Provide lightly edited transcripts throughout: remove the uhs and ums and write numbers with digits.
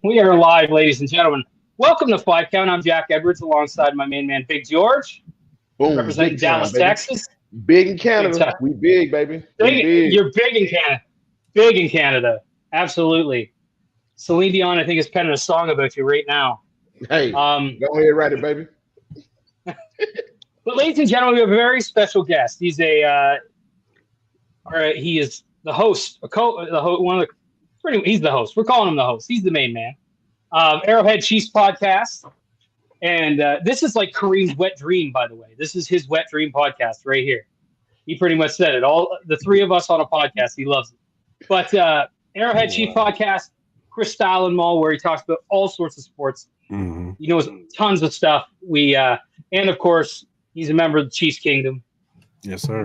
We are live, ladies and gentlemen. Welcome to Five Count. I'm Jack Edwards alongside my main man, Big George, Boom, representing big time, Dallas, baby. Texas. Big in Big Canada. time. We big, baby. We big. You're big in Canada. Big in Canada. Absolutely. Celine Dion, I think, is penning a song about you right now. Hey, Um, go ahead, write it, baby. but ladies and gentlemen, we have a very special guest. He's he is the host, he's the host. We're calling him the host. He's the main man. Arrowhead Chiefs podcast. And this is like Kareem's wet dream, by the way. This is his wet dream podcast right here. He pretty much said it. All the three of us on a podcast. He loves it. But Arrowhead Chief podcast, Cris Style and Mall, where he talks about all sorts of sports. Mm-hmm. He knows tons of stuff. And of course, he's a member of the Chiefs Kingdom. Yes, sir.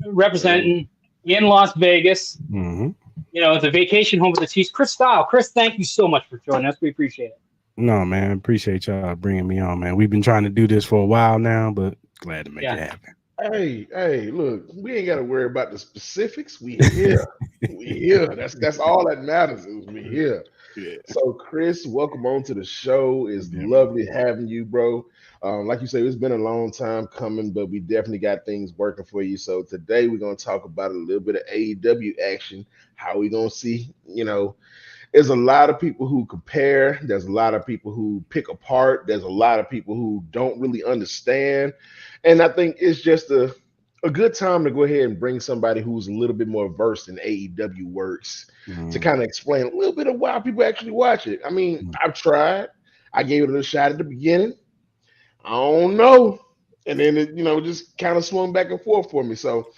Representing in Las Vegas. Mm-hmm. You know, the vacation home of the Chiefs. Cris Style. Chris, thank you so much for joining us. We appreciate it. No, man, appreciate y'all bringing me on, man. We've been trying to do this for a while now, but glad to make it happen. Hey, look, we ain't got to worry about the specifics. We here. We here. That's all that matters is we here. Yeah. So, Chris, welcome on to the show. It's lovely having you, bro. Like you said, it's been a long time coming, but we definitely got things working for you. So today we're going to talk about a little bit of AEW action, how we going to see, there's a lot of people who compare. There's a lot of people who pick apart. There's a lot of people who don't really understand. And I think it's just a good time to go ahead and bring somebody who's a little bit more versed in AEW works to kind of explain a little bit of why people actually watch it. I mean, I've tried. I gave it a shot at the beginning. I don't know. And then it, just kind of swung back and forth for me. So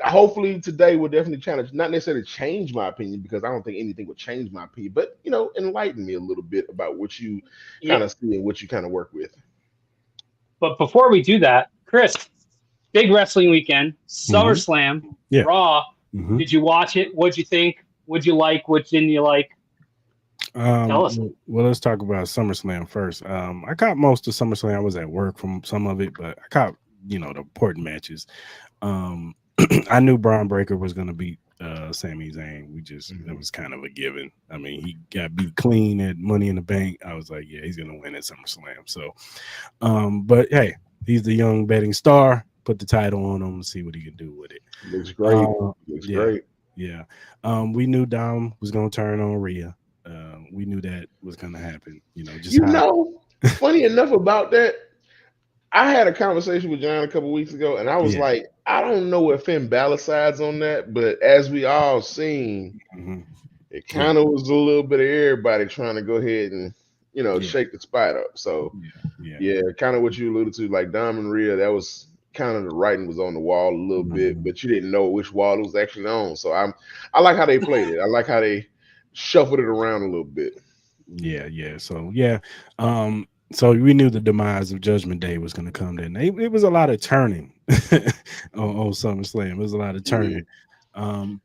hopefully today will definitely challenge, not necessarily change my opinion, because I don't think anything would change my opinion, but enlighten me a little bit about what you kind of see and what you kind of work with. But before we do that, Chris, big wrestling weekend, SummerSlam, Raw. Mm-hmm. Did you watch it? What'd you think? What'd you like? What didn't you like? Tell us. Well, let's talk about SummerSlam first. I caught most of SummerSlam. I was at work from some of it, but I caught, the important matches. I knew Braun Breaker was going to beat Sami Zayn. It was kind of a given. I mean, he got beat clean at Money in the Bank. I was like, yeah, he's going to win at SummerSlam. So, but hey, he's the young betting star. Put the title on him and see what he can do with it. Looks great. Looks great. Yeah. We knew Dom was going to turn on Rhea. We knew that was going to happen. Funny enough about that, I had a conversation with John a couple weeks ago, and I was like, I don't know if Finn Balor sides on that, but as we all seen, it kind of was a little bit of everybody trying to go ahead and, shake the spot up. So, kind of what you alluded to, like Dom and Rhea, that was kind of the writing was on the wall a little bit, but you didn't know which wall it was actually on. So I like how they played it. I like how they shuffled it around a little bit. Yeah. So we knew the demise of Judgment Day was going to come. Then it was a lot of turning on SummerSlam. It was a lot of turning. I'm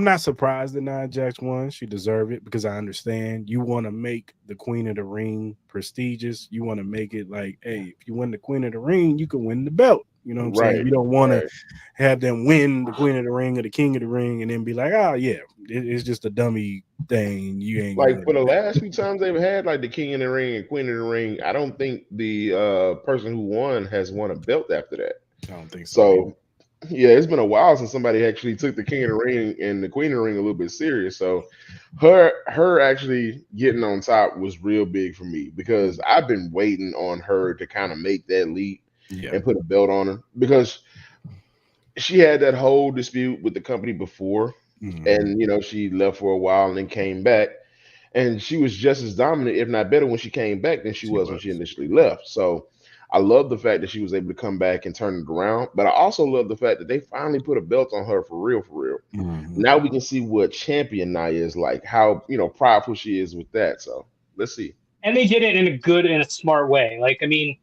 not surprised that Nia Jax won. She deserved it because I understand you want to make the Queen of the Ring prestigious. You want to make it like, hey, if you win the Queen of the Ring, you can win the belt. You know what I'm saying? You don't want to have them win the Queen of the Ring or the King of the Ring and then be like, oh, yeah, it's just a dummy thing. You ain't like for the last few times they've had like the King of the Ring and Queen of the Ring. I don't think the person who won has won a belt after that. I don't think so. Yeah, it's been a while since somebody actually took the King of the Ring and the Queen of the Ring a little bit serious. So her actually getting on top was real big for me because I've been waiting on her to kind of make that leap and put a belt on her because she had that whole dispute with the company before. And, she left for a while and then came back. And she was just as dominant, if not better, when she came back than she was when she initially left. So I love the fact that she was able to come back and turn it around, but I also love the fact that they finally put a belt on her for real. Now we can see what champion Nia is like, how, prideful she is with that. So let's see. And they did it in a good and a smart way. Like, I mean,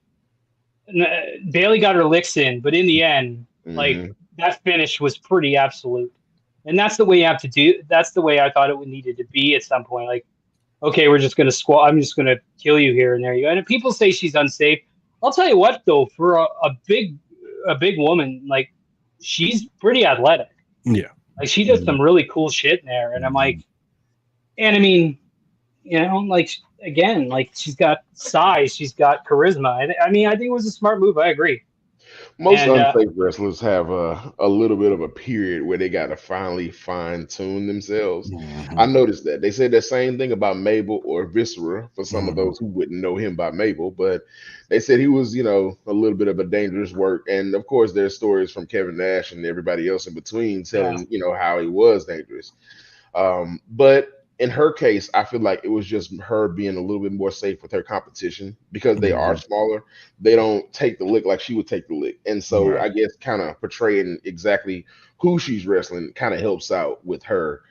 Bayley got her licks in, but in the end, like that finish was pretty absolute. And that's the way you have to do. That's the way I thought it would needed to be at some point. Like, okay, we're just going to I'm just going to kill you here and there you go. And if people say she's unsafe, I'll tell you what, though, for a big woman, like she's pretty athletic. Yeah. Like she does some really cool shit in there, and I'm like, and I mean, like again, like she's got size, she's got charisma. I mean, I think it was a smart move. I agree. Most And unsafe wrestlers have a little bit of a period where they got to finally fine tune themselves. I noticed that they said the same thing about Mabel or Viscera for some of those who wouldn't know him by Mabel, but they said he was, a little bit of a dangerous work. And of course, there's stories from Kevin Nash and everybody else in between telling, how he was dangerous. But in her case, I feel like it was just her being a little bit more safe with her competition because they are smaller. They don't take the lick like she would take the lick. And so I guess kind of portraying exactly who she's wrestling kind of helps out with her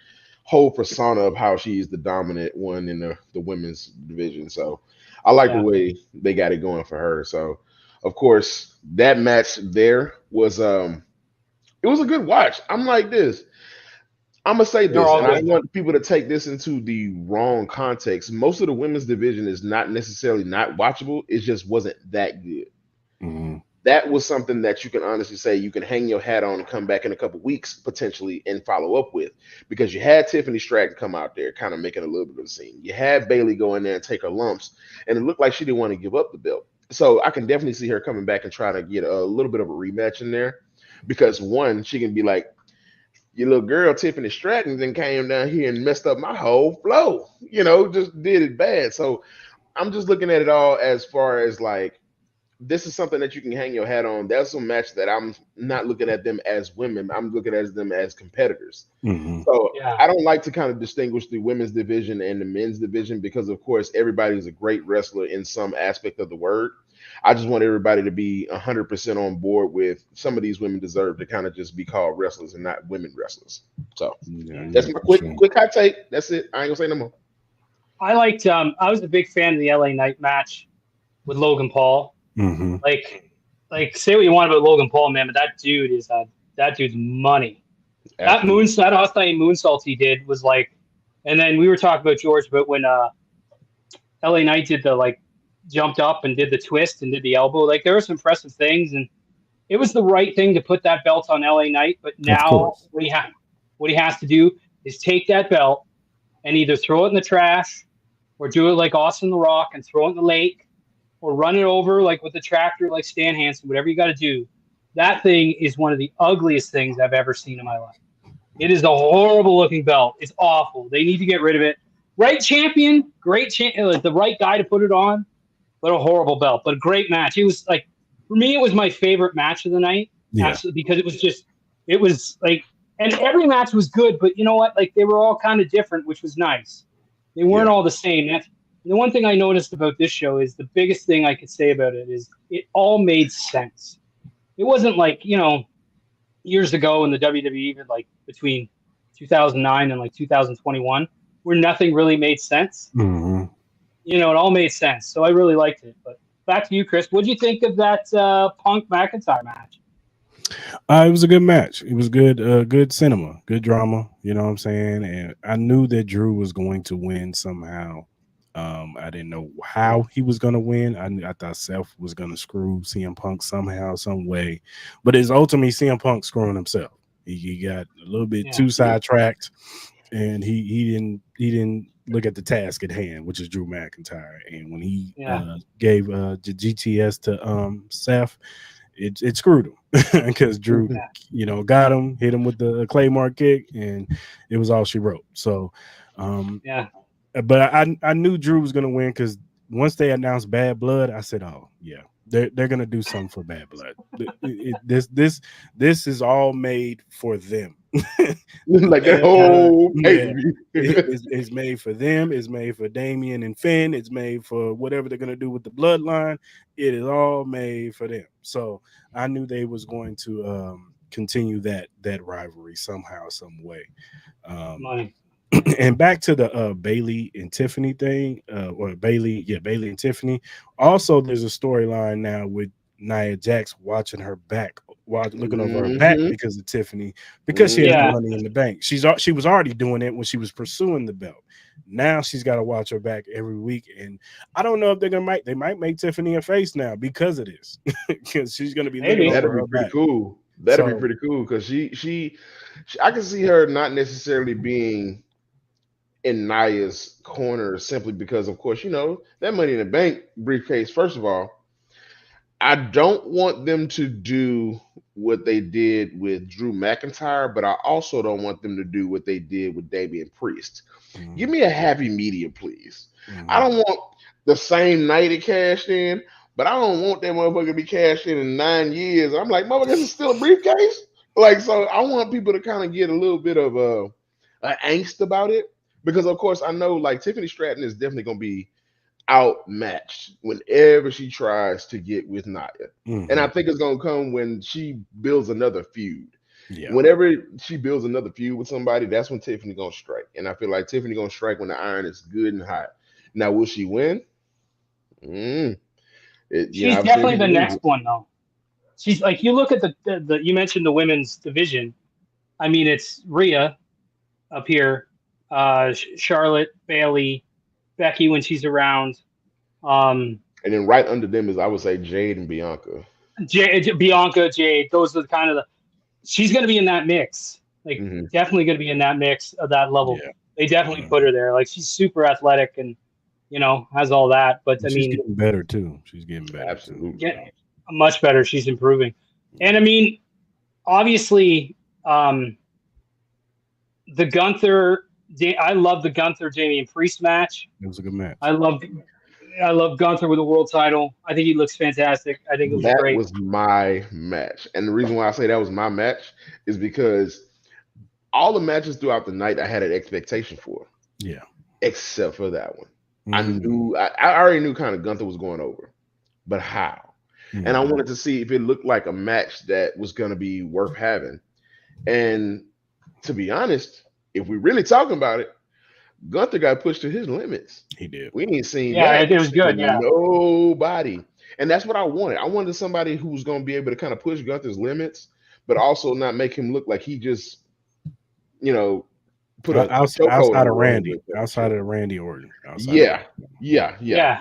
whole persona of how she's the dominant one in the women's division. So I like the way they got it going for her. So of course that match there was it was a good watch. I'm like this. I'm gonna say this, and I don't want people to take this into the wrong context. Most of the women's division is not necessarily not watchable. It just wasn't that good. That was something that you can honestly say you can hang your hat on and come back in a couple weeks potentially and follow up with, because you had Tiffany Stratton come out there kind of making a little bit of a scene. You had Bayley go in there and take her lumps, and it looked like she didn't want to give up the belt. So I can definitely see her coming back and try to get a little bit of a rematch in there, because one, she can be like, your little girl Tiffany Stratton then came down here and messed up my whole flow, just did it bad. So I'm just looking at it all as far as like, this is something that you can hang your hat on. That's a match that I'm not looking at them as women. I'm looking at them as competitors. So I don't like to kind of distinguish the women's division and the men's division because, of course, everybody is a great wrestler in some aspect of the word. I just want everybody to be 100% on board with some of these women deserve to kind of just be called wrestlers and not women wrestlers. So that's my quick hot take. That's it. I ain't gonna say no more. I liked. I was a big fan of the LA Knight match with Logan Paul. Like, say what you want about Logan Paul, man, but that dude's money. Absolutely. That Australian moonsault he did was like, and then we were talking about George, but when LA Knight did the jumped up and did the twist and did the elbow, like there were some impressive things, and it was the right thing to put that belt on LA Knight. But now what he has to do is take that belt and either throw it in the trash or do it like Austin the Rock and throw it in the lake, or run it over like with the tractor, like Stan Hansen, whatever you got to do. That thing is one of the ugliest things I've ever seen in my life. It is a horrible looking belt. It's awful. They need to get rid of it. Right champion, great champion, the right guy to put it on, but a horrible belt, but a great match. It was like, for me, it was my favorite match of the night. Absolutely, because it was like, and every match was good, but you know what? Like they were all kind of different, which was nice. They weren't all the same. The one thing I noticed about this show is the biggest thing I could say about it is it all made sense. It wasn't like, years ago in the WWE, like between 2009 and 2021, where nothing really made sense. It all made sense. So I really liked it. But back to you, Chris. What did you think of that Punk McIntyre match? It was a good match. It was good, good cinema, good drama. You know what I'm saying? And I knew that Drew was going to win somehow. I didn't know how he was going to win. I thought Seth was going to screw CM Punk somehow, some way, but it's ultimately CM Punk screwing himself. He got a little bit too sidetracked, and he didn't look at the task at hand, which is Drew McIntyre. And when he gave the GTS to Seth, it screwed him because Drew, got him, hit him with the Claymore kick, and it was all she wrote. So, but I knew Drew was gonna win because once they announced Bad Blood, I said, "Oh yeah, they're gonna do something for Bad Blood. This is all made for them. Like that whole it's made for them. It's made for Damian and Finn. It's made for whatever they're gonna do with the bloodline. It is all made for them. So I knew they was going to continue that rivalry somehow, some way. And back to the Bayley and Tiffany thing, or Bayley and Tiffany. Also, there's a storyline now with Nia Jax watching her back, looking over her back because of Tiffany, because she has money in the bank. She was already doing it when she was pursuing the belt. Now she's got to watch her back every week, and I don't know if they might make Tiffany a face now because of this, because she's going to be looking over her back. Cool. That'd be pretty cool because I can see her not necessarily being in Naya's corner simply because, of course, that Money in the Bank briefcase. First of all, I don't want them to do what they did with Drew McIntyre, but I also don't want them to do what they did with Damian Priest. Mm-hmm. Give me a happy medium, please. Mm-hmm. I don't want the same night it cashed in, but I don't want that motherfucker to be cashed in 9 years. I'm like, motherfucker, this is still a briefcase? Like, so I want people to kind of get a little bit of angst about it because, of course, I know, like, Tiffany Stratton is definitely going to be outmatched whenever she tries to get with Nia. Mm-hmm. And I think it's going to come when she builds another feud. Yeah. Whenever she builds another feud with somebody, that's when Tiffany going to strike. And I feel like Tiffany going to strike when the iron is good and hot. Now, will she win? She's definitely the next one, though. She's like, you look at the you mentioned the women's division. I mean, it's Rhea up here, Charlotte, Bayley, Becky when she's around. And then right under them is, I would say, Jade and Bianca. Bianca, Jade, those are kind of the. She's going to be in that mix. Like, definitely going to be in that mix of that level. Yeah. They definitely put her there. Like, she's super athletic and, has all that. But she's getting better too. She's getting better. Absolutely. Much better. She's improving. And I mean, obviously, the Gunther. I love the Gunther Damian Priest match. It was a good match. I love Gunther with the world title. I think he looks fantastic. I think it was great. That was my match. And the reason why I say that was my match is because all the matches throughout the night I had an expectation for. Yeah. Except for that one. Mm-hmm. I already knew kind of Gunther was going over. But how? Mm-hmm. And I wanted to see if it looked like a match that was going to be worth having. And to be honest, if we really talking about it, Gunther got pushed to his limits. He did. We ain't seen that. Yeah, it was good. Yeah. Nobody. And that's what I wanted. I wanted somebody who's going to be able to kind of push Gunther's limits, but also not make him look like he just, put outside of Randy. Outside of Randy Orton. Yeah.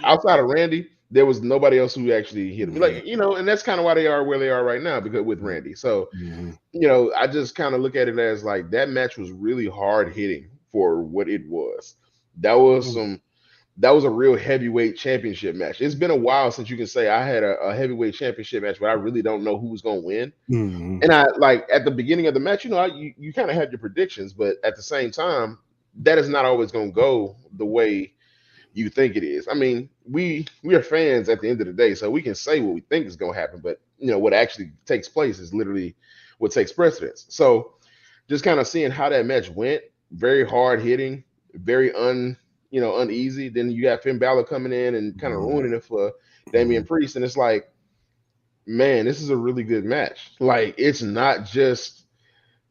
Outside of Randy, there was nobody else who actually hit him. Like, and that's kind of why they are where they are right now, because with Randy. So, I just kind of look at it as like that match was really hard hitting for what it was. That was a real heavyweight championship match. It's been a while since you can say I had a heavyweight championship match, but I really don't know who's going to win. Mm-hmm. And I like at the beginning of the match, you kind of had your predictions, but at the same time, that is not always going to go the way you think it is. I mean, we are fans at the end of the day, so we can say what we think is going to happen, but what actually takes place is literally what takes precedence. So just kind of seeing how that match went, very hard hitting, very uneasy. Then you got Finn Balor coming in and kind of ruining it for Damian Priest, and it's like, man, this is a really good match. Like, it's not just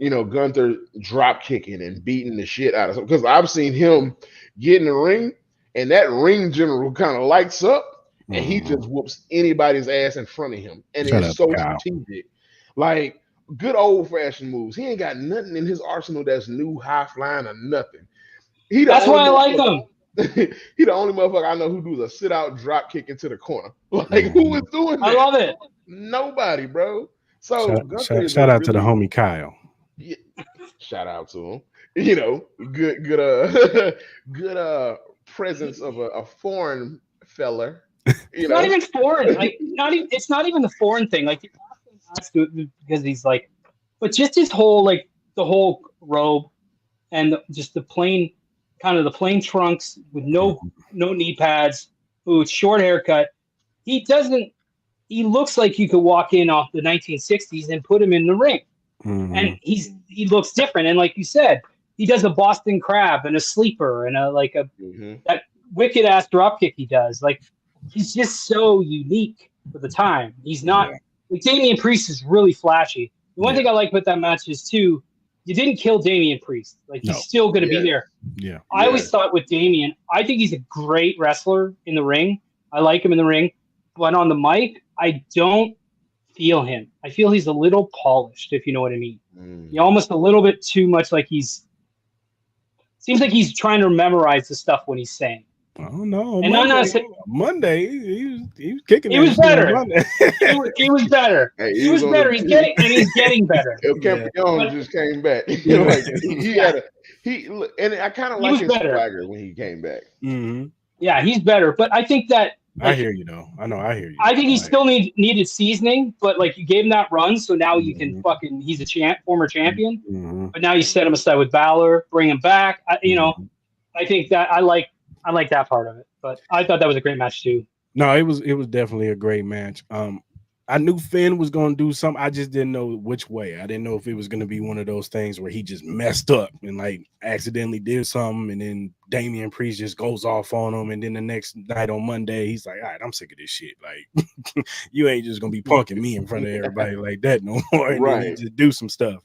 Gunther drop kicking and beating the shit out of him, because I've seen him get in the ring and that ring general kind of lights up and he just whoops anybody's ass in front of him, and it's so strategic. Like, good old fashioned moves. He ain't got nothing in his arsenal that's new, high flying, or nothing. That's why I like him. He the only motherfucker I know who does a sit out drop kick into the corner. Like, who is doing that? I love it. Nobody, bro. So shout out to the homie Kyle. Yeah, shout out to him. Good presence of a foreign fella. Not even foreign. Like, it's not even the foreign thing. Like, because he's like, but just his whole, like, the whole robe and just the plain trunks with no knee pads, with short haircut. He looks like you could walk in off the 1960s and put him in the ring. Mm-hmm. And he looks different. And like you said, he does a Boston Crab and a sleeper and that wicked ass drop kick he does. Like, he's just so unique for the time. He's not like Damian Priest is really flashy. The one thing I like about that match is too, you didn't kill Damian Priest. Like, he's still going to be there. Yeah. I always thought with Damian, I think he's a great wrestler in the ring. I like him in the ring, but on the mic, I don't feel him. I feel he's a little polished, if you know what I mean. He almost a little bit too much like seems like he's trying to memorize the stuff when he's saying. I don't know. And Monday, he was kicking. He was better. he was better. Hey, he was better. He's getting better. El Campeon just came back. Yeah. Like and I kind of like his swagger when he came back. Mm-hmm. Yeah, he's better. But I think that I hear you though. I hear you. I think he still needed seasoning, but like you gave him that run, so now you can he's a former champion. Mm-hmm. But now you set him aside with Balor, bring him back. I think that I like that part of it. But I thought that was a great match too. No, it was definitely a great match. I knew Finn was going to do something. I just didn't know which way. I didn't know if it was going to be one of those things where he just messed up and like accidentally did something, and then Damian Priest just goes off on him, and then the next night on Monday he's like, all right, I'm sick of this shit. Like, you ain't just going to be punking me in front of everybody like that no more. And then he just do some stuff,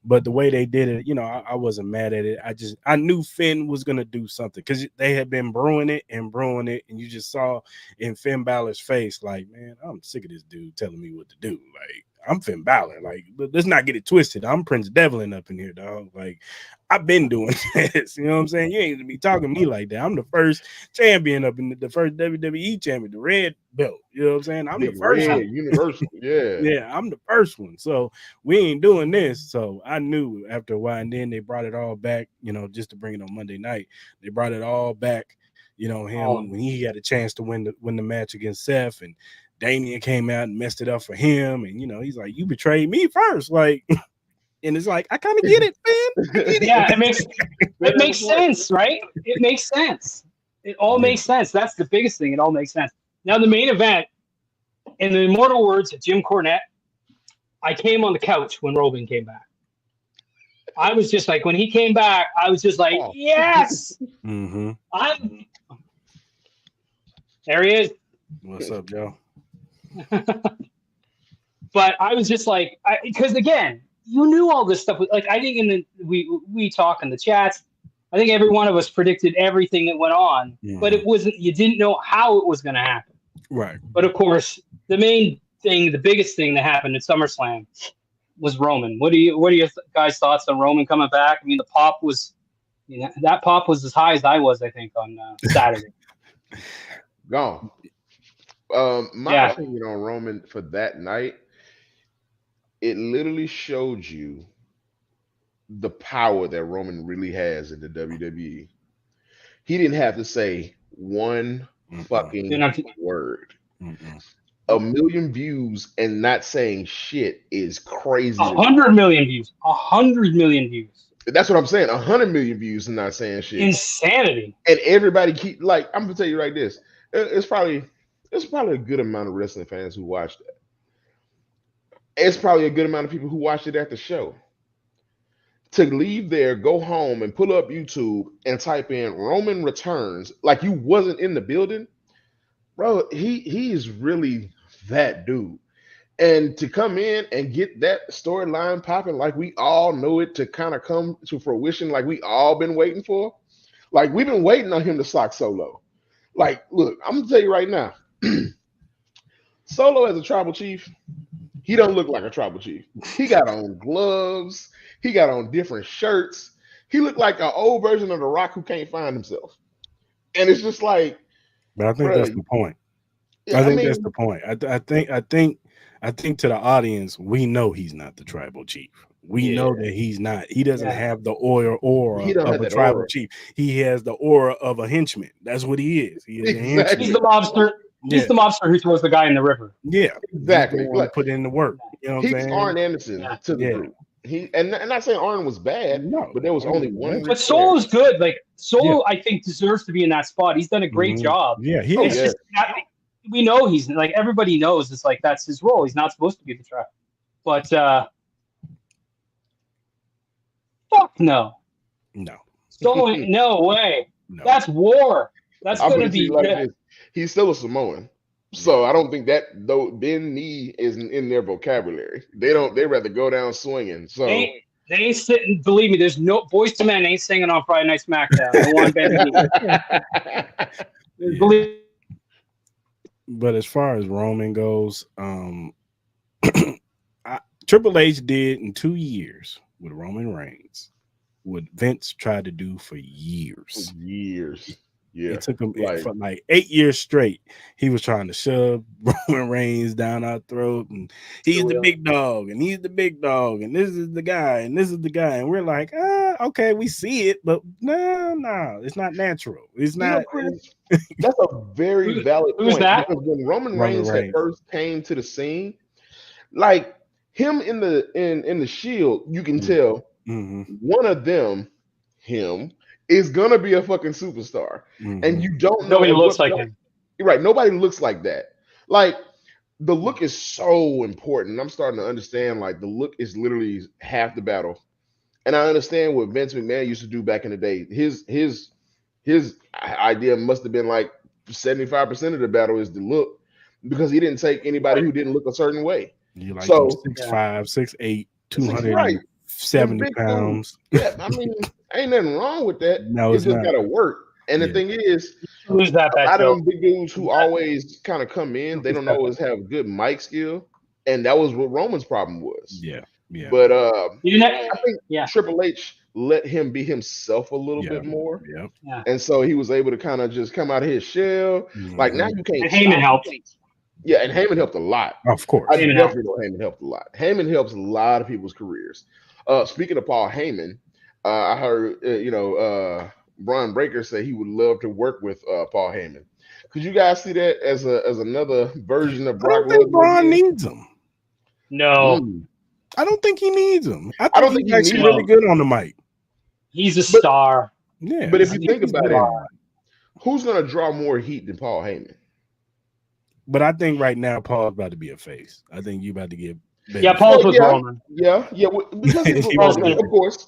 But the way they did it, I wasn't mad at it. I knew Finn was going to do something because they had been brewing it, and you just saw in Finn Balor's face, like, man, I'm sick of this dude telling me what to do. Like, I'm Finn Balor. Like, let's not get it twisted. I'm Prince Devlin up in here, dog. Like, I've been doing this. You know what I'm saying? You ain't gonna be talking to me like that. I'm the first champion up in the first WWE champion, the red belt. You know what I'm saying? I'm the first one. Universal. Yeah. Yeah, I'm the first one. So we ain't doing this. So I knew after a while, and then they brought it all back, just to bring it on Monday night. They brought it all back, him when he had a chance to win the match against Seth, and Damian came out and messed it up for him. And, he's like, you betrayed me first. Like, and it's like, I kind of get it, man. Yeah, it makes sense, right? It makes sense. It all makes sense. That's the biggest thing. It all makes sense. Now, the main event, in the immortal words of Jim Cornette, I came on the couch when Roman came back. I was just like, when he came back, I was just like, yes. Mm-hmm. There he is. What's up, Joe? But I was just like, because again, you knew all this stuff. Like, I think we talk in the chats. I think every one of us predicted everything that went on, but it wasn't. You didn't know how it was going to happen, right? But of course, the main thing, the biggest thing that happened at SummerSlam was Roman. What are your guys' thoughts on Roman coming back? I mean, the pop was, that pop was as high as I was, I think, on Saturday. Gone. My opinion on Roman for that night, it literally showed you the power that Roman really has in the WWE. He didn't have to say one fucking word. Mm-mm. 1 million views and not saying shit is crazy. 100 million views. 100 million views. That's what I'm saying. 100 million views and not saying shit. Insanity. And everybody I'm gonna tell you like this. It's probably a good amount of wrestling fans who watched that. It's probably a good amount of people who watched it at the show. To leave there, go home, and pull up YouTube and type in Roman returns like you wasn't in the building, bro. He is really that dude. And to come in and get that storyline popping like we all know it to kind of come to fruition, like we all been waiting for. Like, we've been waiting on him to sock Solo. Like, look, I'm gonna tell you right now, Solo as a tribal chief, he don't look like a tribal chief. He got on gloves. He got on different shirts. He looked like an old version of The Rock who can't find himself. And it's just like, but I think that's the point. I think that's the point. I think to the audience, we know he's not the tribal chief. We know that he's not. He doesn't have the aura of a tribal chief. He has the aura of a henchman. That's what he is. He is a henchman. He's the mobster. He's the mobster who throws the guy in the river. Yeah, exactly. Like, put in the work. You know what I'm saying? He's Arn Anderson to the group. And not saying Arn was bad, but there was only one. But Solo's good. Like, Solo, I think, deserves to be in that spot. He's done a great job. Yeah, he is. Just, we know he's like, everybody knows it's like that's his role. He's not supposed to be the trap. But fuck no. No. Solo, no way. No. That's war. That's going to be like he's still a Samoan. So I don't think that though bend knee is in their vocabulary. They rather go down swinging. So they ain't sitting. Believe me, there's no Boys to Men ain't singing on Friday Night SmackDown. They want bend knee. But as far as Roman goes, Triple H did in 2 years with Roman Reigns what Vince tried to do for years. Yeah, It took him for like 8 years straight. He was trying to shove Roman Reigns down our throat, and he's the big dog, and he's the big dog, and this is the guy, and this is the guy, and we're like, okay, we see it, but no, it's not natural. It's not. That's a very valid point. That? Because when Roman Reigns had first came to the scene, like him in the Shield, you can tell one of them, him, is gonna be a fucking superstar, and you don't know. Nobody looks like him, right? Nobody looks like that. Like the look is so important. I'm starting to understand. Like the look is literally half the battle, and I understand what Vince McMahon used to do back in the day. His idea must have been like 75% of the battle is the look, because he didn't take anybody who didn't look a certain way. You like 6'5", 6'8", 270 pounds. Yeah, I mean, ain't nothing wrong with that. No, it's just gotta work. And the thing is, a lot of them big dudes who always kind of come in, they don't always have good mic skill, and that was what Roman's problem was. Yeah. But I think Triple H let him be himself a little bit more. Yeah. And so he was able to kind of just come out of his shell. Like now you can't. And Heyman helped. Yeah, and Heyman helped a lot. Of course. I definitely know Heyman helped a lot. Heyman helps a lot of people's careers. Speaking of Paul Heyman, I heard Braun Breaker say he would love to work with Paul Heyman. Could you guys see that as another version of Brock? I don't think Braun needs him. No. I don't think he needs him. I don't think he's actually really good on the mic. He's a star. Yeah. But if you think about it, who's going to draw more heat than Paul Heyman? But I think right now Paul's about to be a face. I think you about to get. Paul's with Roman. Yeah. Because of course,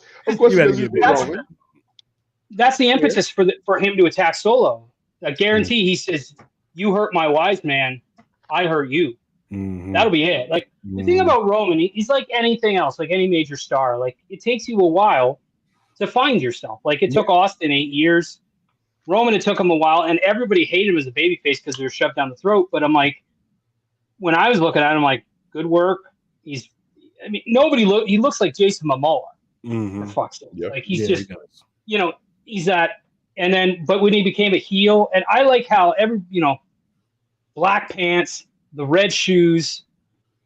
that's the impetus for him to attack Solo. I guarantee he says, "You hurt my wise man, I hurt you." That'll be it. Like the thing about Roman, he's like anything else, like any major star. Like it takes you a while to find yourself. Like it took Austin 8 years. Roman, it took him a while, and everybody hated him as a babyface because they were shoved down the throat. But I'm like, when I was looking at him, like, good work. He looks like Jason Momoa. For fuck's sake. Like he's just, he's that. And then, but when he became a heel, and I like how black pants, the red shoes,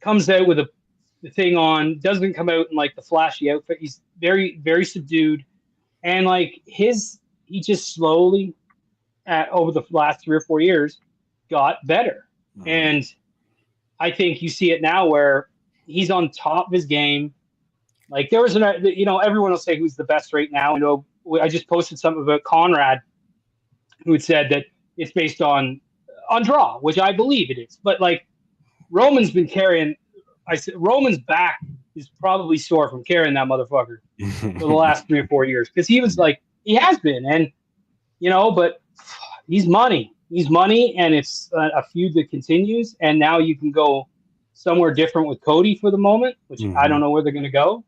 comes out with the thing on, doesn't come out in like the flashy outfit. He's very, very subdued. And like he just slowly, over the last 3 or 4 years, got better. And I think you see it now where he's on top of his game. Like there was everyone will say who's the best right now. I just posted something about Conrad, who had said that it's based on draw, which I believe it is. But like Roman's been carrying, I said Roman's back is probably sore from carrying that motherfucker for the last 3 or 4 years, because he was like, he has been, and but he's money, and it's a feud that continues. And now you can go somewhere different with Cody for the moment, which I don't know where they're going to go,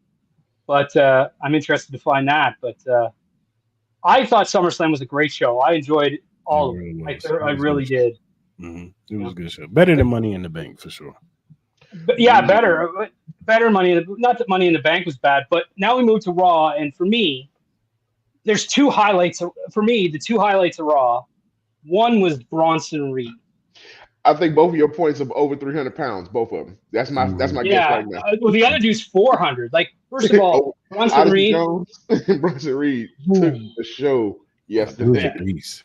but I'm interested to find that. But I thought SummerSlam was a great show. I enjoyed all of it. I really did. It was a good show. Better than Money in the Bank for sure. But better Money. Not that Money in the Bank was bad, but now we move to Raw, and for me, there's 2 highlights. For me, the 2 highlights of Raw. One was Bronson Reed. I think both of your points of over 300 pounds, both of them. That's my guess right now. Well, the other dude's 400. Like, first of all, Bronson Reed took the show yesterday.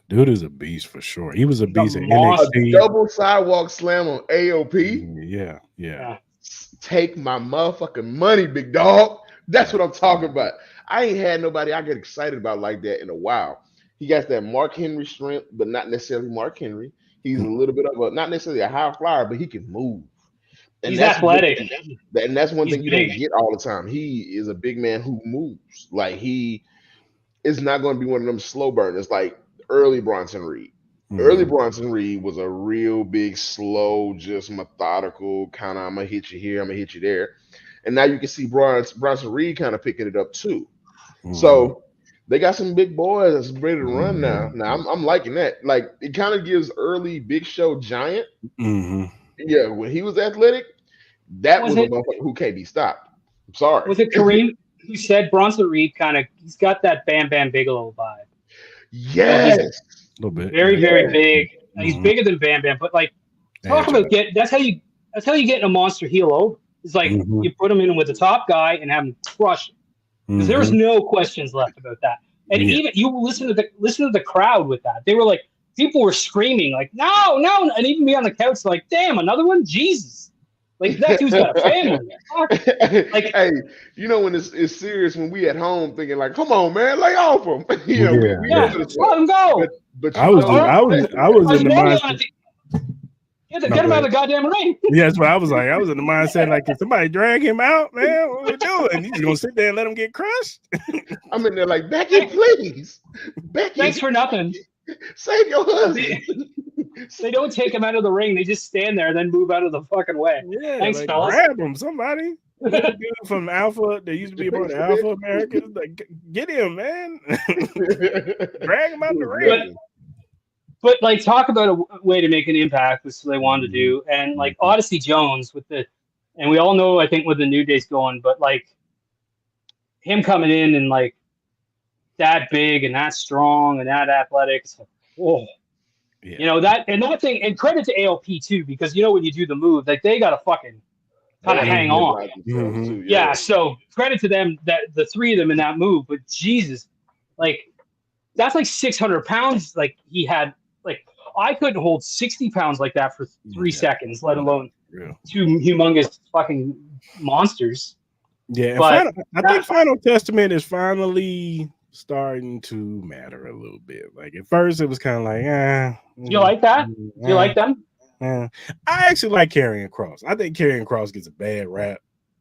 Dude is a beast for sure. He was a beast at NXT. A double sidewalk slam on AOP. Yeah. Take my motherfucking money, big dog. That's what I'm talking about. I ain't had nobody I get excited about like that in a while. He got that Mark Henry strength, but not necessarily Mark Henry. He's a little bit of not necessarily a high flyer, but he can move. And he's athletic. And that's one thing you don't get all the time. He is a big man who moves. Like he is not going to be one of them slow burners like early Bronson Reed. Early Bronson Reed was a real big, slow, just methodical kind of, I'm going to hit you here, I'm going to hit you there. And now you can see Bronson Reed kind of picking it up too. So they got some big boys that's ready to run now. Now I'm liking that. Like it kind of gives early Big Show Giant. Yeah, when he was athletic, that was a motherfucker who can't be stopped. I'm sorry. Was it Kareem who said Bronson Reed he's got that Bam Bam Bigelow vibe? Yes. little bit. Very, very big. He's bigger than Bam Bam, but like talk about that's how you get a monster heel over. It's like you put him in with the top guy and have him crush him. Because there was no questions left about that. And even you listen to the crowd with that. They were like, people were screaming like, no, and even me on the couch like, damn, another one, Jesus. Like that dude's got a family. Like, hey, you know when it's serious when we at home thinking like, come on, man, lay off him. Let him go. But I was in the mindset. Get him out of the goddamn ring. Yeah, that's what I was like. I was in the mindset like, can somebody drag him out, man? What are we doing? He's gonna sit there and let him get crushed. I'm in there like, Becky, please. Becky, thanks for nothing. Save your husband. They don't take him out of the ring. They just stand there and then move out of the fucking way. Yeah, thanks, like, fellas. grab him, somebody. Dude from Alpha, they used to be a part of Alpha Americans. Like, get him, man. Drag him out the ring. But like, talk about a way to make an impact, which they wanted to do, and like Odyssey Jones and we all know, I think, where the New Day's going, but like him coming in and like that big and that strong and that athletic, it's like, whoa, you know that thing. And credit to ALP too, because you know when you do the move, like they got to fucking kind of hang on. Yeah, so credit to them that the three of them in that move. But Jesus, like that's like 600 pounds. Like he had. Like I couldn't hold 60 pounds like that for 3 seconds, let alone two humongous fucking monsters. Yeah, but I think Final Testament is finally starting to matter a little bit. Like at first, it was kind of like, Do you like that? Do you like them? I actually like Karrion Kross. I think Karrion Kross gets a bad rap.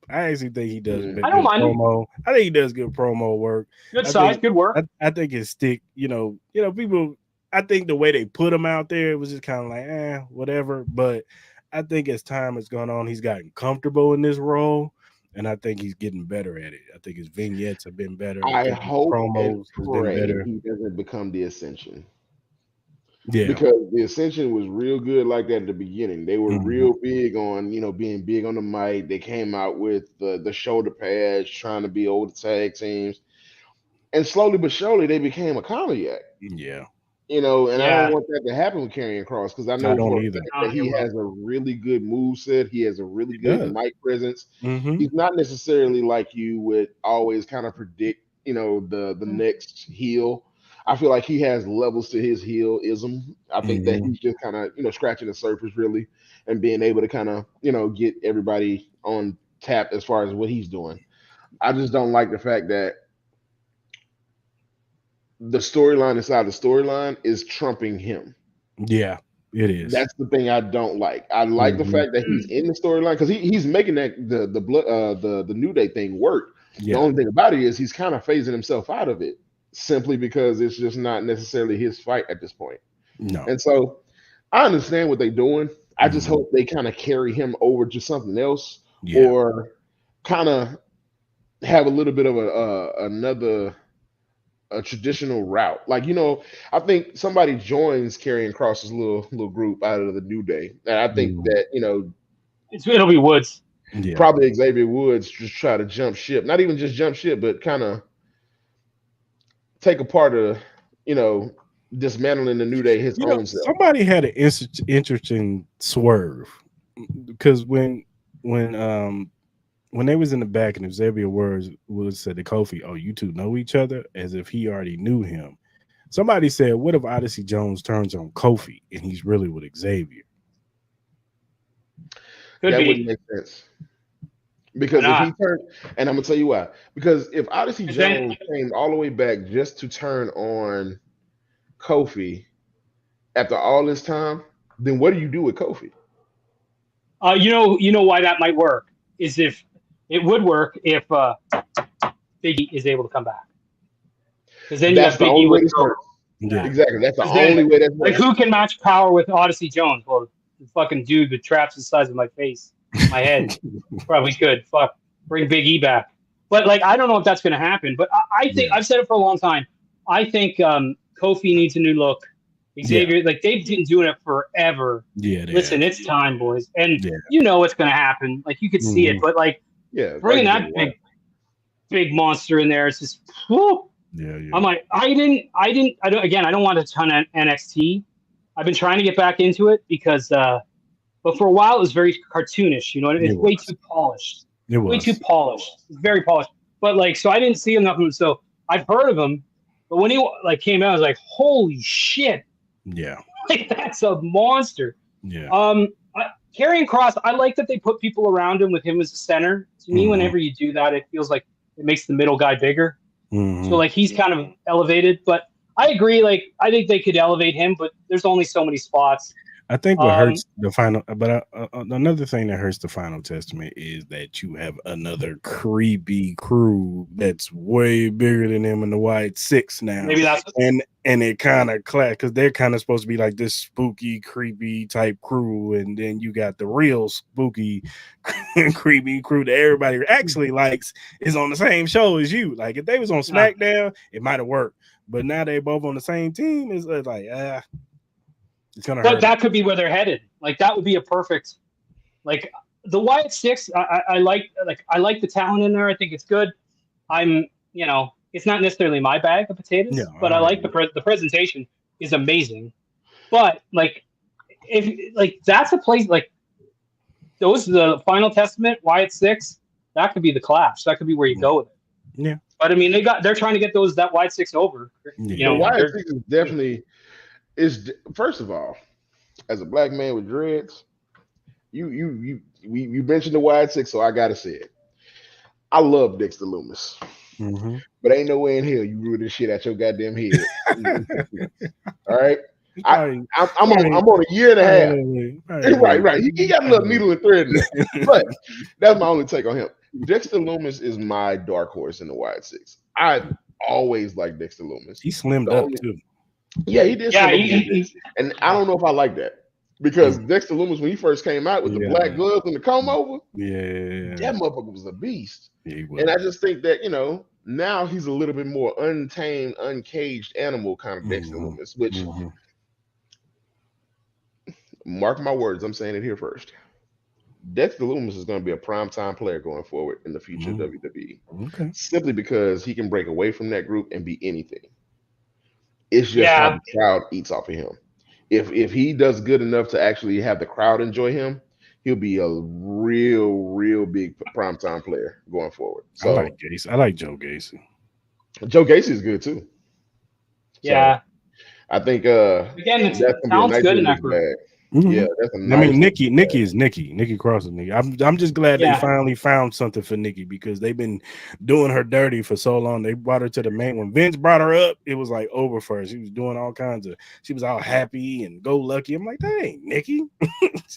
I actually think he does. I don't mind promo. I think he does good promo work. Good size, good work. I think his stick. You know, people. I think the way they put him out there, it was just kind of like, whatever. But I think as time has gone on, he's gotten comfortable in this role, and I think he's getting better at it. I think his vignettes have been better. I hope promos and pray he doesn't become the Ascension. Yeah, because the Ascension was real good like that at the beginning. They were real big on, being big on the mic. They came out with the shoulder pads, trying to be old tag teams, and slowly but surely they became a comedy act. Yeah. I don't want that to happen with Karrion Kross because I know that he has a really good moveset. He has a really good mic presence. He's not necessarily like you would always kind of predict, the next heel. I feel like he has levels to his heelism. I think that he's just kind of, scratching the surface really and being able to kind of, get everybody on tap as far as what he's doing. I just don't like the fact that the storyline inside the storyline is trumping him. Yeah, it is. That's the thing I don't like. I like the fact that he's in the storyline because he's making that the New Day thing work. Yeah. The only thing about it is he's kind of phasing himself out of it simply because it's just not necessarily his fight at this point. No. And so I understand what they're doing. I just hope they kind of carry him over to something else or kind of have a little bit of a traditional route. Like, I think somebody joins Karrion Kross's little group out of the New Day. And I think that, it'll be Woods. Yeah. Probably Xavier Woods just try to jump ship. Not even just jump ship, but kind of take a part of, dismantling the New Day his own self. Somebody had an interesting swerve because when they was in the back and Xavier Woods said to Kofi, "Oh, you two know each other," as if he already knew him. Somebody said, "What if Odyssey Jones turns on Kofi and he's really with Xavier?" Wouldn't make sense. Because if he turned, and I'm gonna tell you why. Because if Odyssey Jones came all the way back just to turn on Kofi after all this time, then what do you do with Kofi? You know why that might work is if it would work if Big E is able to come back. Because then that's you have Big E with exactly. That's the only way that's like who can match power with Odyssey Jones? Well, the fucking dude with traps the size of my face, my head. Probably could. Fuck. Bring Big E back. But like I don't know if that's gonna happen. But I think I've said it for a long time. I think Kofi needs a new look. Xavier, like they've been doing it forever. Yeah. Listen, it's time, boys. And you know what's gonna happen. Like you could see it, but like bringing that big monster in there, it's just whew. Yeah, yeah. I'm like, I don't want a ton of NXT. I've been trying to get back into it because, but for a while it was very cartoonish. You know, It it's way was. too polished, It way too was. polished. It's very polished. But like, so I didn't see enough of him. So I've heard of him, but when he like came out, I was like, holy shit, Yeah. like that's a monster. Yeah. Karrion Kross, I like that they put people around him with him as the center. To me, whenever you do that, it feels like it makes the middle guy bigger. So like he's kind of elevated, but I agree. Like I think they could elevate him, but there's only so many spots. I think what hurts the final, but another thing that hurts the Final Testament is that you have another creepy crew that's way bigger than them in the White Six now. Maybe that's and it kind of clash because they're kind of supposed to be like this spooky, creepy type crew, and then you got the real spooky, creepy crew that everybody actually likes is on the same show as you. Like if they was on SmackDown, it might have worked, but now they both on the same team. It's like it's gonna hurt. But that could be where they're headed. Like that would be a perfect. Like the Wyatt Six, I like the talent in there. I think it's good. It's not necessarily my bag of potatoes, but I like the presentation is amazing. But like, if like that's a place like those the Final Testament Wyatt Six, that could be the clash. That could be where you go with it. Yeah. But I mean, they're trying to get that Wyatt Six over. Yeah. Wyatt Six is definitely. Is first of all, as a black man with dreads, you mentioned the Wyatt Six, so I gotta say it. I love Dexter Lumis, but ain't no way in hell you ruin this shit out your goddamn head. All right, I'm on a year and a half. Right. He got a little needle and thread in there, but that's my only take on him. Dexter Lumis is my dark horse in the Wyatt Six. I always liked Dexter Lumis. He slimmed up too. Yeah, he did. Yeah, and I don't know if I like that because Dexter Lumis, when he first came out with the black gloves and the comb over, that motherfucker was a beast. Yeah, and I just think that now he's a little bit more untamed, uncaged animal kind of Dexter Lumis. Which, mark my words, I'm saying it here first. Dexter Lumis is going to be a primetime player going forward in the future of WWE. Okay. Simply because he can break away from that group and be anything. It's just how the crowd eats off of him. If he does good enough to actually have the crowd enjoy him, he'll be a real big primetime player going forward. So I like Gacy. I like Joe Gacy. Joe Gacy is good too. Yeah. So I think again, the talent's good in that group. Yeah, that's a nice Nikki is Nikki. Nikki Cross is Nikki. I'm just glad they finally found something for Nikki because they've been doing her dirty for so long. They brought her to the main. When Vince brought her up, it was like over for her. She was doing all kinds of. She was all happy and go lucky. I'm like, that ain't Nikki.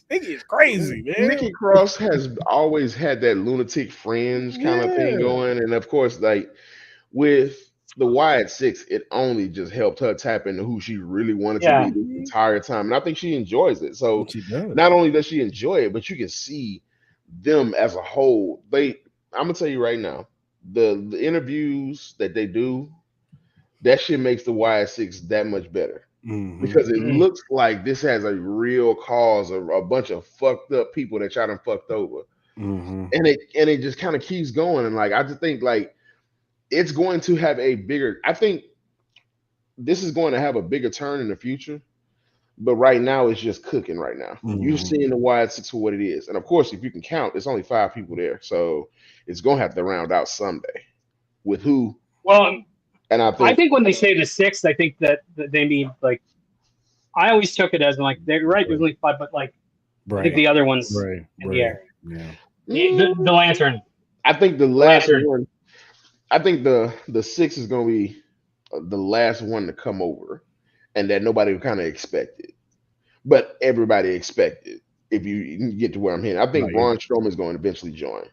Nikki is crazy, man. Nikki Cross has always had that lunatic fringe kind of thing going, and of course, like with the Wyatt Six, it only just helped her tap into who she really wanted to be the entire time. And I think she enjoys it. So not only does she enjoy it, but you can see them as a whole. I'm gonna tell you right now, the interviews that they do, that shit makes the Wyatt Six that much better. Because it looks like this has a real cause of a bunch of fucked up people that y'all done fucked over. And it just kind of keeps going. And like I just think like it's going to have I think this is going to have a bigger turn in the future, but right now it's just cooking right now. You're seeing the Wyatt Six for what it is. And of course, if you can count, there's only 5 people there. So it's going to have to round out someday with who. Well, and I think when they say the 6, I think that they mean like, I always took it as like, they're right. There's only 5, but like, I think the other one's in the air. Yeah. The Lantern. I think the last one. I think the 6 is going to be the last one to come over, and that nobody kind of expected, but everybody expected. If you get to where I'm heading, I think Braun Strowman is going to eventually join.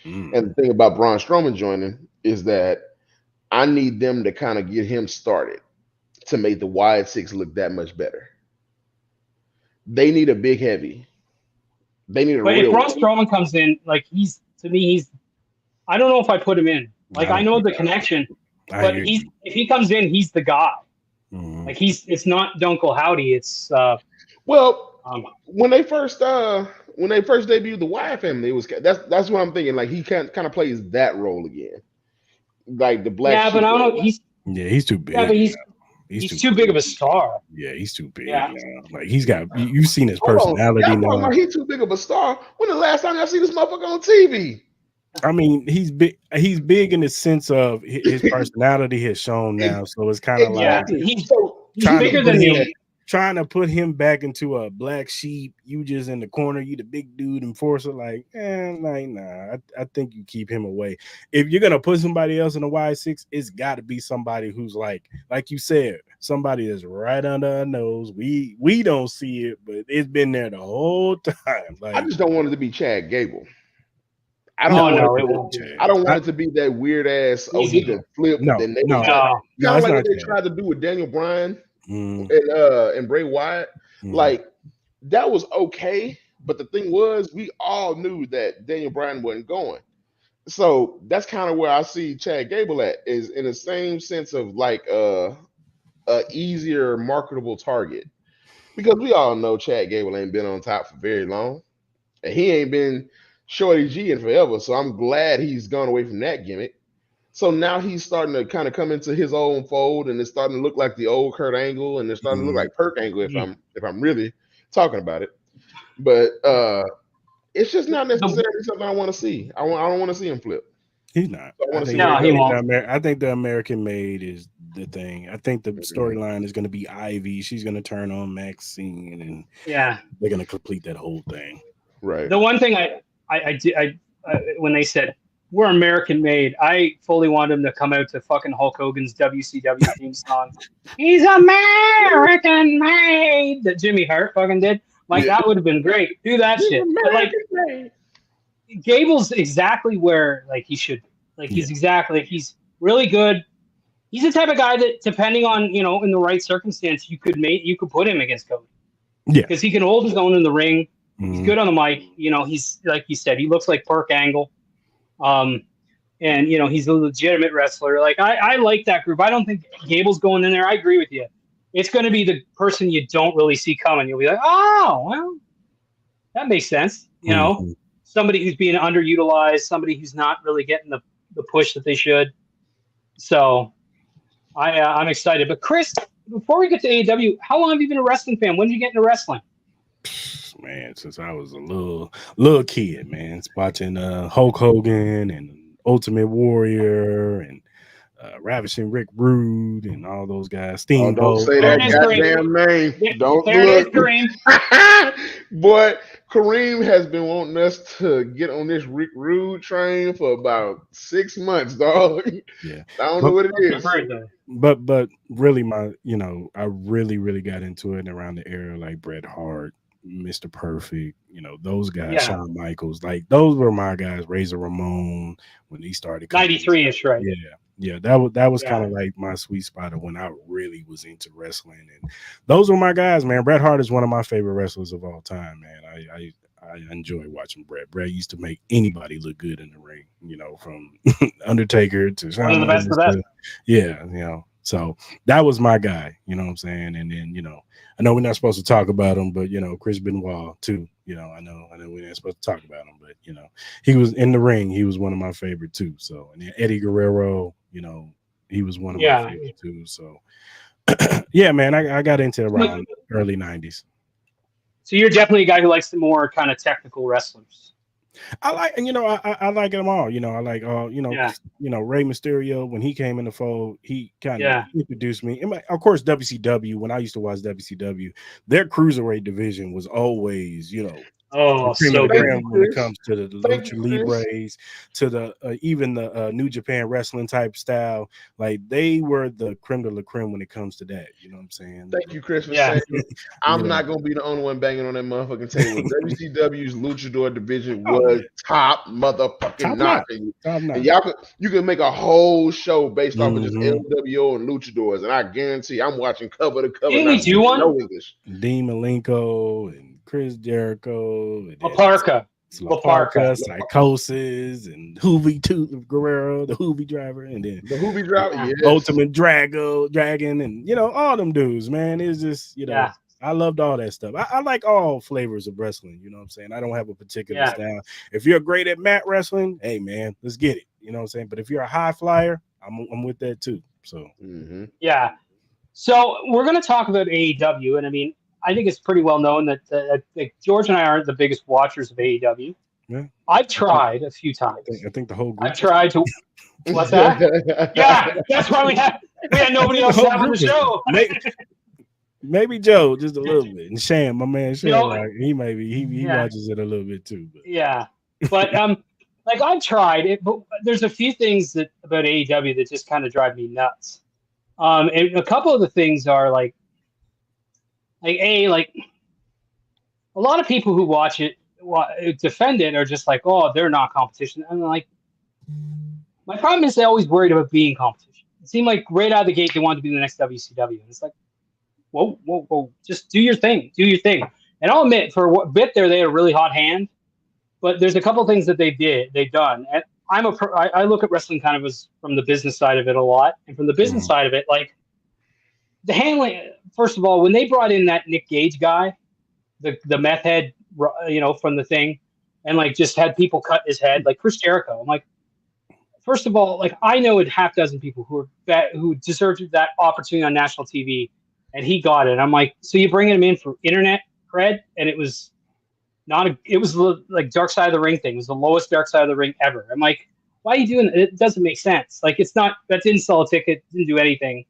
And the thing about Braun Strowman joining is that I need them to kind of get him started to make the Wyatt Six look that much better. They need a big heavy. They need a. But if Braun Strowman comes in, like he's I don't know if I put him in. Like I know the connection, but if he comes in, he's the guy. Like it's not Dunkel Howdy. It's when they first debuted the Wyatt family, it was that's what I'm thinking. Like he kind of plays that role again, like the black. Yeah, but I don't know. Yeah, he's too big. Yeah, but he's too big of a star. Yeah, he's too big. Yeah. Like he's got. You've seen his Hold on. personality Y'all now. talking about he too big of a star? When the last time y'all see this motherfucker on TV? I mean, he's big. He's big in the sense of his personality has shown now. So it's kind of Exactly. like He's trying bigger to put than him, the. trying to put him back into a black sheep. You just in the corner. You the big dude enforcer. Like, nah. I think you keep him away. If you're gonna put somebody else in a Y6, it's got to be somebody who's like you said, somebody that's right under our nose. We don't see it, but it's been there the whole time. Like, I just don't want it to be Chad Gable. I No, don't want it it won't to, be. I don't want it to be that weird ass. Oh, he could flip. No, Then they no. was like, No. kind No, of it's like not what they that. tried to do with Daniel Bryan Mm, and Bray Wyatt. mm. Like that was okay, but the thing was, we all knew that Daniel Bryan wasn't going. So that's kind of where I see Chad Gable at, is in the same sense of like a easier marketable target, because we all know Chad Gable ain't been on top for very long, and he ain't been Shorty G in forever. So I'm glad he's gone away from that gimmick. So now he's starting to kind of come into his own fold, and it's starting to look like the old Kurt Angle, and it's starting to look like Perk Angle if I'm really talking about it. But it's just not necessarily something I want to see. I don't want to see him flip. He's not. So I want to see. No, he won't. I think the American made is the thing. I think the storyline is going to be Ivy. She's going to turn on Maxine, and they're going to complete that whole thing. Right. The one thing I when they said we're American made, I fully wanted him to come out to fucking Hulk Hogan's WCW theme song. He's American made, that Jimmy Hart fucking did. Like that would have been great. Do that shit. But like Gable's exactly where like he should be. Like he's really good. He's the type of guy that, depending on in the right circumstance, you could put him against Cody. Yeah, because he can hold his own in the ring. He's good on the mic. He's like you said, he looks like Perk Angle. And he's a legitimate wrestler. Like I like that group. I don't think Gable's going in there. I agree with you. It's going to be the person you don't really see coming. You'll be like, oh, well, that makes sense. Somebody who's being underutilized, somebody who's not really getting the push that they should. So I'm excited. But Chris, before we get to AEW, how long have you been a wrestling fan? When did you get into wrestling? Man, since I was a little kid, man, watching Hulk Hogan and Ultimate Warrior and Ravishing Rick Rude and all those guys. Steamboat. Don't say that goddamn name. Don't look. Kareem. Boy, Kareem has been wanting us to get on this Rick Rude train for about 6 months, dog. Yeah, I don't know what it is. But really, I really got into it around the era like Bret Hart, Mr. Perfect, those guys, Shawn Michaels, like those were my guys. Razor Ramon when he started. 93-ish, right? Yeah, that was kind of like my sweet spot of when I really was into wrestling, and those were my guys, man. Bret Hart is one of my favorite wrestlers of all time, man. I enjoy watching Bret. Bret used to make anybody look good in the ring, from Undertaker to Shawn. One of the best of the best. Yeah, so that was my guy, you know what I'm saying? And then, I know we're not supposed to talk about him, but Chris Benoit too. I know we're not supposed to talk about him, but he was in the ring. He was one of my favorite too. So, and then Eddie Guerrero, he was one of my favorite too. So, yeah, man, I got into around early 90s. So you're definitely a guy who likes the more kind of technical wrestlers. I like, I like them all. I like Rey Mysterio, when he came in the fold, he kind of introduced me. And of course, WCW. When I used to watch WCW, their cruiserweight division was always, so good when it comes to the Lucha Libres, to the even the New Japan wrestling type style. Like they were the creme de la creme when it comes to that. You know what I'm saying? Thank you, Chris, for saying I'm not gonna be the only one banging on that motherfucking table. WCW's Luchador division was top motherfucking notch. And you can make a whole show based off of just LWO and Luchadors, and I guarantee I'm watching cover to cover. Didn't we do one? No English. Dean Malenko and Chris Jericho, and Laparca, Psychosis, and Hoovy Guerrero, the Hoovy driver, and then the Hoovy driver, Ultimate Dragon, and all them dudes, man. It's just I loved all that stuff. I like all flavors of wrestling. You know what I'm saying? I don't have a particular style. If you're great at mat wrestling, hey man, let's get it. You know what I'm saying? But if you're a high flyer, I'm with that too. So yeah. So we're going to talk about AEW, and I mean, I think it's pretty well known that George and I aren't the biggest watchers of AEW. Yeah, I've tried a few times. I think the whole group. I've tried to. What's that? Yeah, that's why we had nobody else to have on the show. Maybe Joe just a little bit, and Sham, my man Sham, No. he watches it a little bit too. But. Yeah, but like I've tried it, but there's a few things about AEW that just kind of drive me nuts. And a couple of the things are like a lot of people who watch it defend it are just like, oh, they're not competition. And like, my problem is they always worried about being competition. It seemed like right out of the gate they wanted to be the next WCW, and it's like, whoa, just do your thing. And I'll admit, for a bit there, they had a really hot hand, but there's a couple of things that they've done. And I look at wrestling kind of as from the business side of it a lot, and from the business side of it, like the handling. First of all, when they brought in that Nick Gage guy, the meth head, from the thing, and like just had people cut his head, like Chris Jericho. I'm like, first of all, like I know a half dozen people who deserved that opportunity on national TV, and he got it. I'm like, so you're bringing him in for internet cred, and it was like Dark Side of the Ring thing. It was the lowest Dark Side of the Ring ever. I'm like, why are you doing it? It doesn't make sense. Like, that didn't sell a ticket, didn't do anything.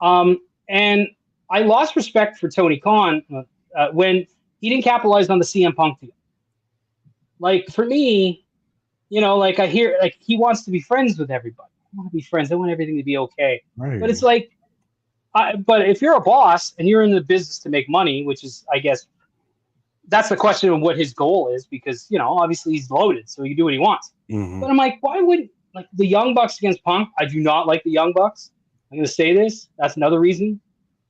And I lost respect for Tony Khan when he didn't capitalize on the CM Punk deal. Like, for me, like I hear, like, he wants to be friends with everybody. I want to be friends. I want everything to be okay. Right. But it's like, but if you're a boss and you're in the business to make money, which is, I guess, that's the question of what his goal is, because, obviously he's loaded, so he can do what he wants. Mm-hmm. But I'm like, why would, like, the Young Bucks against Punk? I do not like the Young Bucks. I'm going to say this. That's another reason.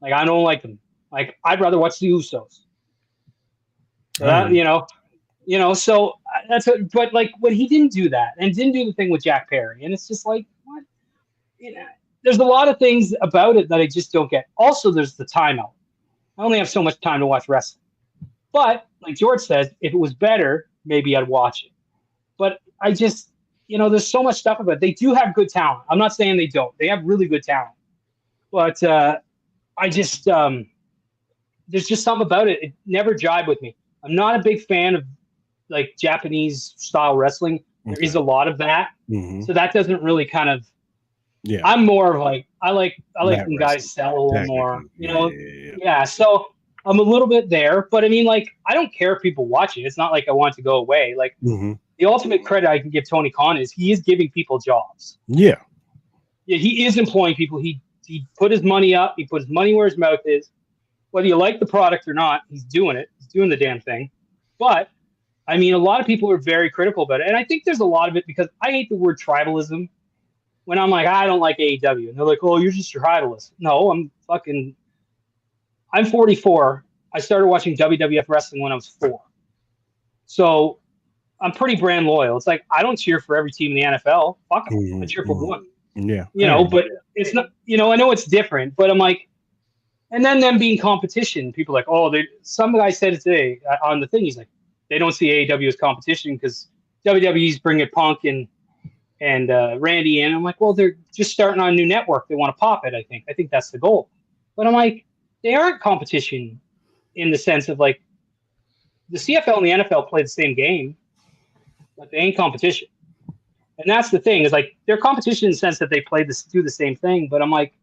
Like, I don't like them. Like, I'd rather watch the Usos. So that, so that's what, but like when he didn't do that and didn't do the thing with Jack Perry, and it's just like, what? There's a lot of things about it that I just don't get. Also, there's the timeout. I only have so much time to watch wrestling. But like George says, if it was better, maybe I'd watch it. But I just, there's so much stuff about it. They do have good talent. I'm not saying they don't. They have really good talent. But I just, there's just something about it. It never jived with me. I'm not a big fan of like Japanese style wrestling. There is a lot of that. Mm-hmm. So that doesn't really kind of, I'm more of like, I like when guys sell a little more, Yeah. So I'm a little bit there, but I mean, like, I don't care if people watch it. It's not like I want it to go away. Like, the ultimate credit I can give Tony Khan is he is giving people jobs. Yeah, he is employing people. He put his money up. He put his money where his mouth is. Whether you like the product or not, he's doing it. He's doing the damn thing. But, I mean, a lot of people are very critical about it. And I think there's a lot of it because I hate the word tribalism. When I'm like, I don't like AEW. And they're like, oh, you're just a tribalist. No, I'm 44. I started watching WWF wrestling when I was 4. So I'm pretty brand loyal. It's like, I don't cheer for every team in the NFL. Fuck them. I cheer for one. Yeah. But it's not, I know it's different, but I'm like, and then them being competition, people are like, oh, some guy said it today on the thing. He's like, they don't see AEW as competition because WWE's bringing Punk and Randy in. I'm like, well, they're just starting on a new network. They want to pop it, I think that's the goal. But I'm like, they aren't competition in the sense of like the CFL and the NFL play the same game, but they ain't competition. And that's the thing is like they're competition in the sense that they do the same thing. But I'm like,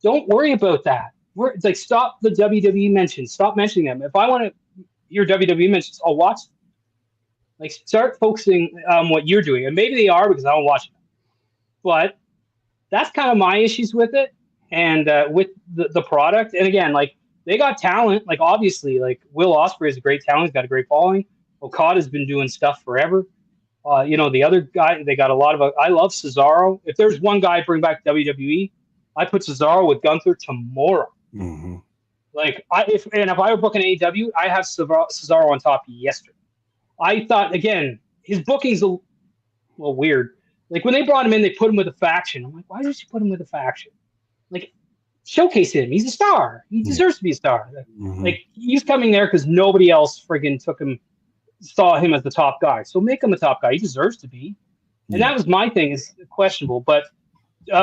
don't worry about that. It's like, stop the WWE mentions. Stop mentioning them. If I want to hear WWE mentions, I'll watch them. Like, start focusing on what you're doing. And maybe they are because I don't watch them. But that's kind of my issues with it and with the product. And again, like, they got talent. Like, obviously, like, Will Ospreay is a great talent. He's got a great following. Okada's been doing stuff forever. The other guy, they got a lot of. I love Cesaro. If there's one guy I bring back WWE, I put Cesaro with Gunther tomorrow. Mm-hmm. Like, if I were booking AEW, I have Cesaro on top yesterday. I thought, again, his booking's a little weird. Like, when they brought him in, they put him with a faction. I'm like, why did you put him with a faction? Like, showcase him. He's a star. He deserves to be a star. Like, he's coming there because nobody else friggin' saw him as the top guy. So make him a top guy. He deserves to be. And that was my thing, is questionable. But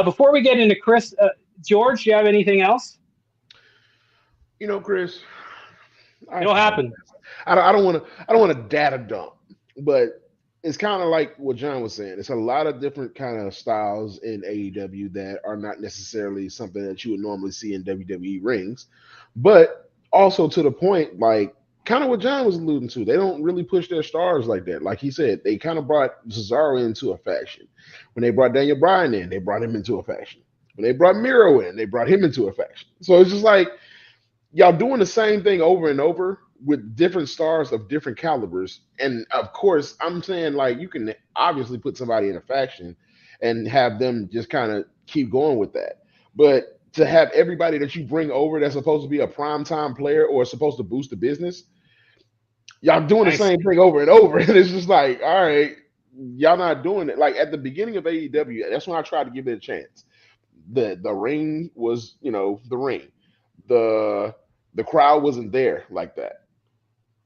Before we get into Chris, George, do you have anything else? Chris, It'll happen. I don't want to. I don't want to data dump, but it's kind of like what John was saying. It's a lot of different kind of styles in AEW that are not necessarily something that you would normally see in WWE rings, but also to the point, like kind of what John was alluding to. They don't really push their stars like that. Like he said, they kind of brought Cesaro into a faction. When they brought Daniel Bryan in, they brought him into a faction. When they brought Miro in, they brought him into a faction. So it's just like y'all doing the same thing over and over with different stars of different calibers. And of course, I'm saying like you can obviously put somebody in a faction and have them just kind of keep going with that. But to have everybody that you bring over that's supposed to be a primetime player or supposed to boost the business, y'all doing the same thing over and over. And it's just like, all right, y'all not doing it. Like at the beginning of AEW, that's when I tried to give it a chance. The ring was, the ring. The crowd wasn't there like that.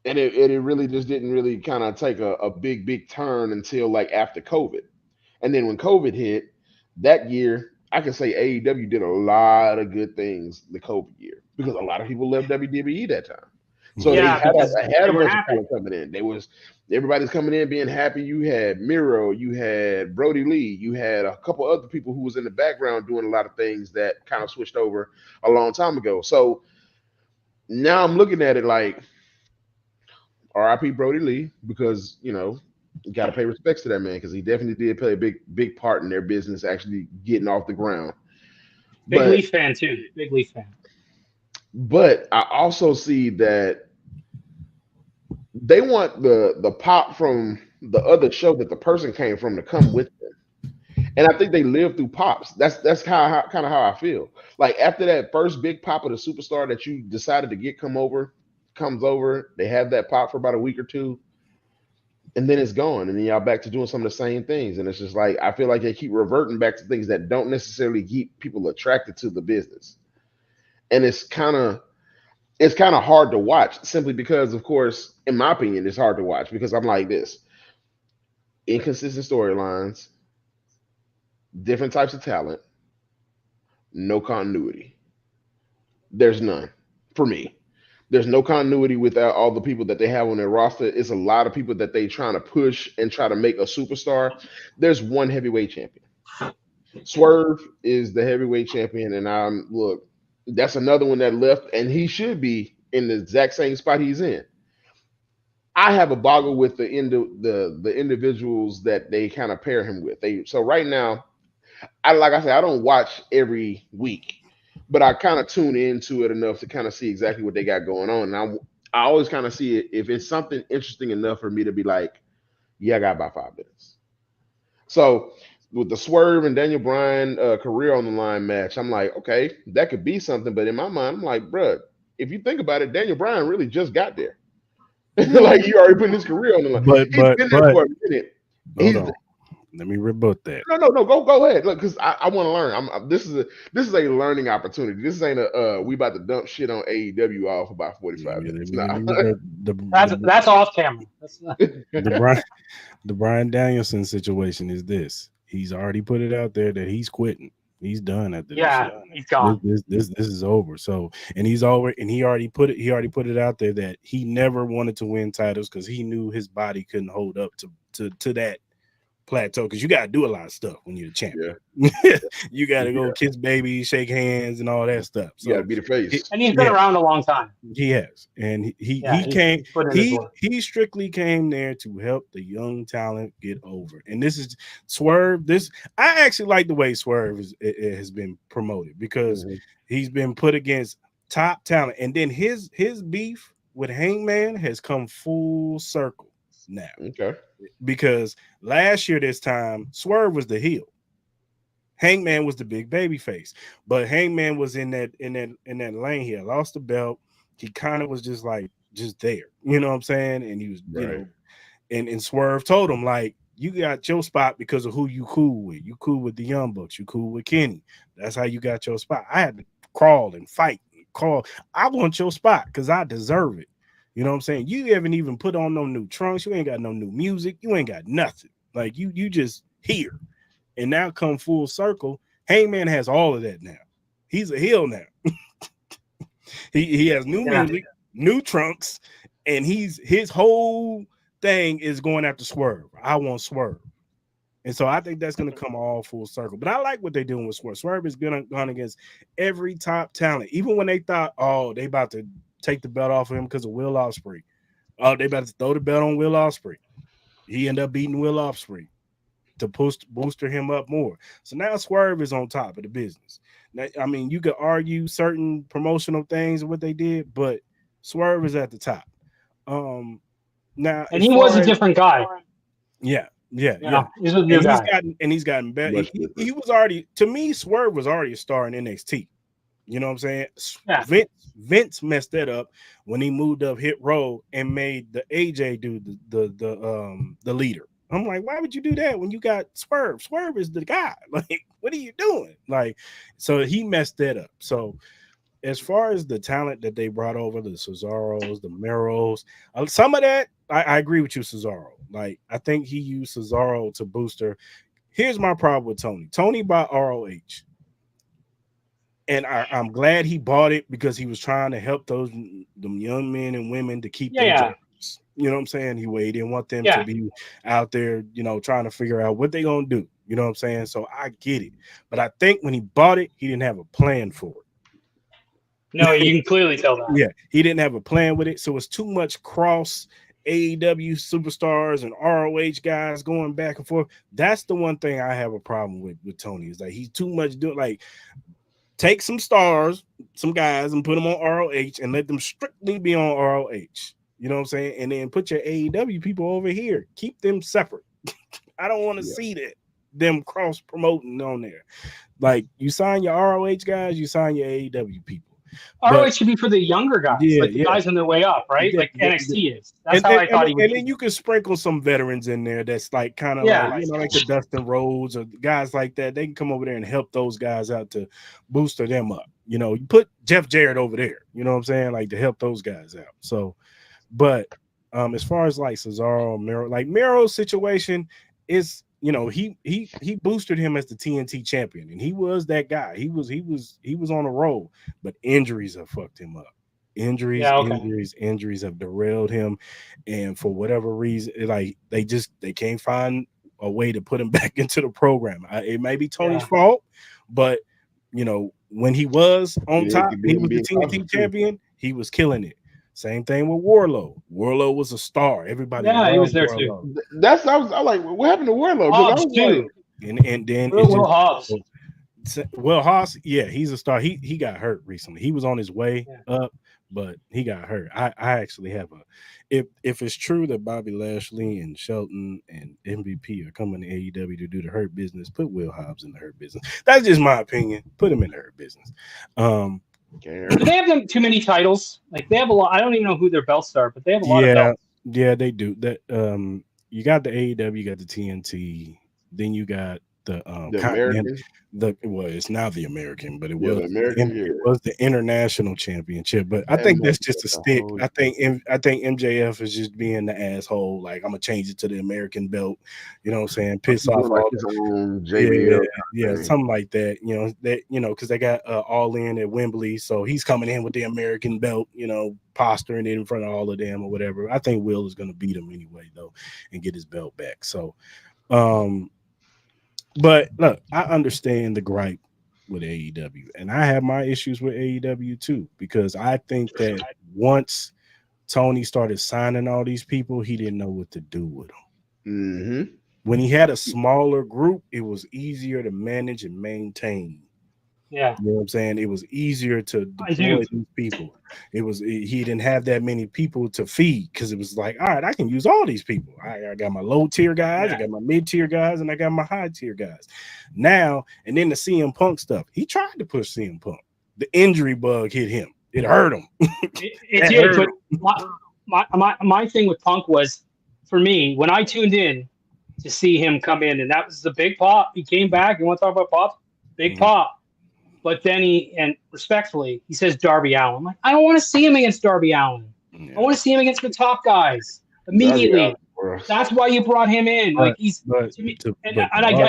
And it really just didn't really kind of take a big turn until like after COVID. And then when COVID hit that year, I can say AEW did a lot of good things the COVID year because a lot of people left WWE that time. So they had a bunch of talent coming in. Everybody's coming in being happy. You had Miro, you had Brody Lee, you had a couple other people who was in the background doing a lot of things that kind of switched over a long time ago. So now I'm looking at it like RIP Brody Lee because, you got to pay respects to that man because he definitely did play a big part in their business actually getting off the ground. Big Leaf fan too. Big Leaf fan. But I also see that they want the pop from the other show that the person came from to come with them. And I think they live through pops. That's kind of how I feel. Like after that first big pop of the superstar that you decided to get comes over, they have that pop for about a week or two, and then it's gone. And then y'all back to doing some of the same things. And it's just like I feel like they keep reverting back to things that don't necessarily keep people attracted to the business. And it's kind of hard to watch simply because, of course, in my opinion, it's hard to watch because I'm like this. Inconsistent storylines, different types of talent, no continuity. There's none for me. There's no continuity without all the people that they have on their roster. It's a lot of people that they trying to push and try to make a superstar. There's one heavyweight champion. Swerve is the heavyweight champion, and look, that's another one that left, and he should be in the exact same spot he's in. I have a boggle with the individuals that they kind of pair him with. So right now, I don't watch every week, but I kind of tune into it enough to kind of see exactly what they got going on. And I always kind of see it if it's something interesting enough for me to be like, yeah, I got about 5 minutes. So with the Swerve and Daniel Bryan career on the line match, I'm like, okay, that could be something. But in my mind, I'm like, bruh, if you think about it, Daniel Bryan really just got there. Like he already put his career on the line. But been there for a minute. Hold on. Let me rebut that. No. Go ahead. Look, because I want to learn. This is a learning opportunity. This ain't we about to dump shit on AEW off about 45 minutes. That's off camera. That's not... the Bryan Danielson situation is this. He's already put it out there that he's quitting. He's done at this. Yeah, he's gone. This is over. So, and he already put it out there that he never wanted to win titles because he knew his body couldn't hold up to that plateau, because you got to do a lot of stuff when you're the champion. Yeah. You got to go kiss babies, shake hands, and all that stuff. So, you got to be the face. And he's been around a long time. He has, and he strictly came there to help the young talent get over. And this is Swerve. I actually like the way Swerve has been promoted because he's been put against top talent, and then his beef with Hangman has come full circle now. Okay. Because last year this time Swerve was the heel, Hangman was the big baby face, but Hangman was in that lane. He had lost the belt. He kind of was just there, you know what I'm saying? And he was and Swerve told him, like, you got your spot because of who you cool with. You cool with the Young Bucks, you cool with Kenny. That's how you got your spot. I had to crawl and fight and call. I want your spot because I deserve it. You know what I'm saying? You haven't even put on no new trunks. You ain't got no new music. You ain't got nothing. Like you just here. And now come full circle. Hangman has all of that now. He's a heel now. he has new music, new trunks, and his whole thing is going after Swerve. I want Swerve. And so I think that's going to come all full circle. But I like what they're doing with Swerve. Swerve has gone against every top talent, even when they thought, oh, they about to take the belt off of him because of Will Ospreay. Oh, they about to throw the belt on Will Ospreay. He ended up beating Will Ospreay to booster him up more. So now Swerve is on top of the business. Now, I mean, you could argue certain promotional things of what they did, but Swerve is at the top. Now, and he was a different guy. Yeah. He's a new guy. He's gotten better. He was already, to me, Swerve was already a star in NXT. You know what I'm saying? Yeah. Vince messed that up when he moved up Hit Row and made the AJ dude the leader. I'm like, why would you do that when you got Swerve? Swerve is the guy. Like, what are you doing? Like, so he messed that up. So as far as the talent that they brought over, the Cesaros, the Meros, some of that, I agree with you, Cesaro. Like, I think he used Cesaro to boost her. Here's my problem with Tony. Tony bought ROH. And I'm glad he bought it because he was trying to help them young men and women to keep their jobs. You know what I'm saying? He didn't want them to be out there, trying to figure out what they're going to do. You know what I'm saying? So I get it. But I think when he bought it, he didn't have a plan for it. No, you can clearly tell that. Yeah, he didn't have a plan with it. So it's too much cross AEW superstars and ROH guys going back and forth. That's the one thing I have a problem with Tony. Is like he's too much doing like take some stars, some guys, and put them on ROH and let them strictly be on ROH. You know what I'm saying? And then put your AEW people over here. Keep them separate. I don't want to see that them cross promoting on there. Like you sign your ROH guys, you sign your AEW people. ROH should be for the younger guys, like the guys on their way up, right? Like NXT is. That's how I thought he would. And then you can sprinkle some veterans in there that's like kind of like, like the Dustin Rhodes or guys like that. They can come over there and help those guys out to booster them up. You put Jeff Jarrett over there, you know what I'm saying? Like to help those guys out. So, but as far as like Cesaro, Miro, like Miro's situation is, he boosted him as the TNT champion, and he was that guy. He was on a roll, but injuries have fucked him up. Injuries have derailed him, and for whatever reason, like they can't find a way to put him back into the program. It may be Tony's fault, but when he was on top, he was the TNT champion. He was killing it. Same thing with Warlow. Warlow was a star. Everybody, he was there Warlow. Too. I was like, what happened to Warlow? And then Will Hobbs. Well, Haas, he's a star. He got hurt recently. He was on his way up, but he got hurt. I actually have if it's true that Bobby Lashley and Shelton and MVP are coming to AEW to do the Hurt Business, put Will Hobbs in the Hurt Business. That's just my opinion. Put him in the Hurt Business. Do they have them too many titles? Like they have a lot. I don't even know who their belts are, but they have a lot of belts. Yeah, they do. That you got the AEW, you got the TNT, then you got the American. It's now the American, but it was was the international championship. But I think that's just a stick. I think MJF is just being the asshole. Like I'm gonna change it to the American belt. You know what I'm saying? Piss off all something like that. Because they got All In at Wembley, so he's coming in with the American belt. Posturing it in front of all of them or whatever. I think Will is gonna beat him anyway though, and get his belt back. So, But look, I understand the gripe with AEW, and I have my issues with AEW too, because I think that once Tony started signing all these people, he didn't know what to do with them. Mm-hmm. When he had a smaller group, it was easier to manage and maintain. Yeah, you know what I'm saying? It was easier to deploy these people. He didn't have that many people to feed because it was like, all right, I can use all these people. I got my low tier guys, I got my mid tier guys, and I got my high tier guys. Now, and then the CM Punk stuff, he tried to push CM Punk. The injury bug hit him. It hurt him. It did. But my thing with Punk was, for me, when I tuned in to see him come in, and that was the big pop. He came back. You want to talk about pop? Big pop. But then respectfully, he says Darby Allin. I'm like, I don't want to see him against Darby Allin. Yeah. I want to see him against the top guys immediately. That's why you brought him in. I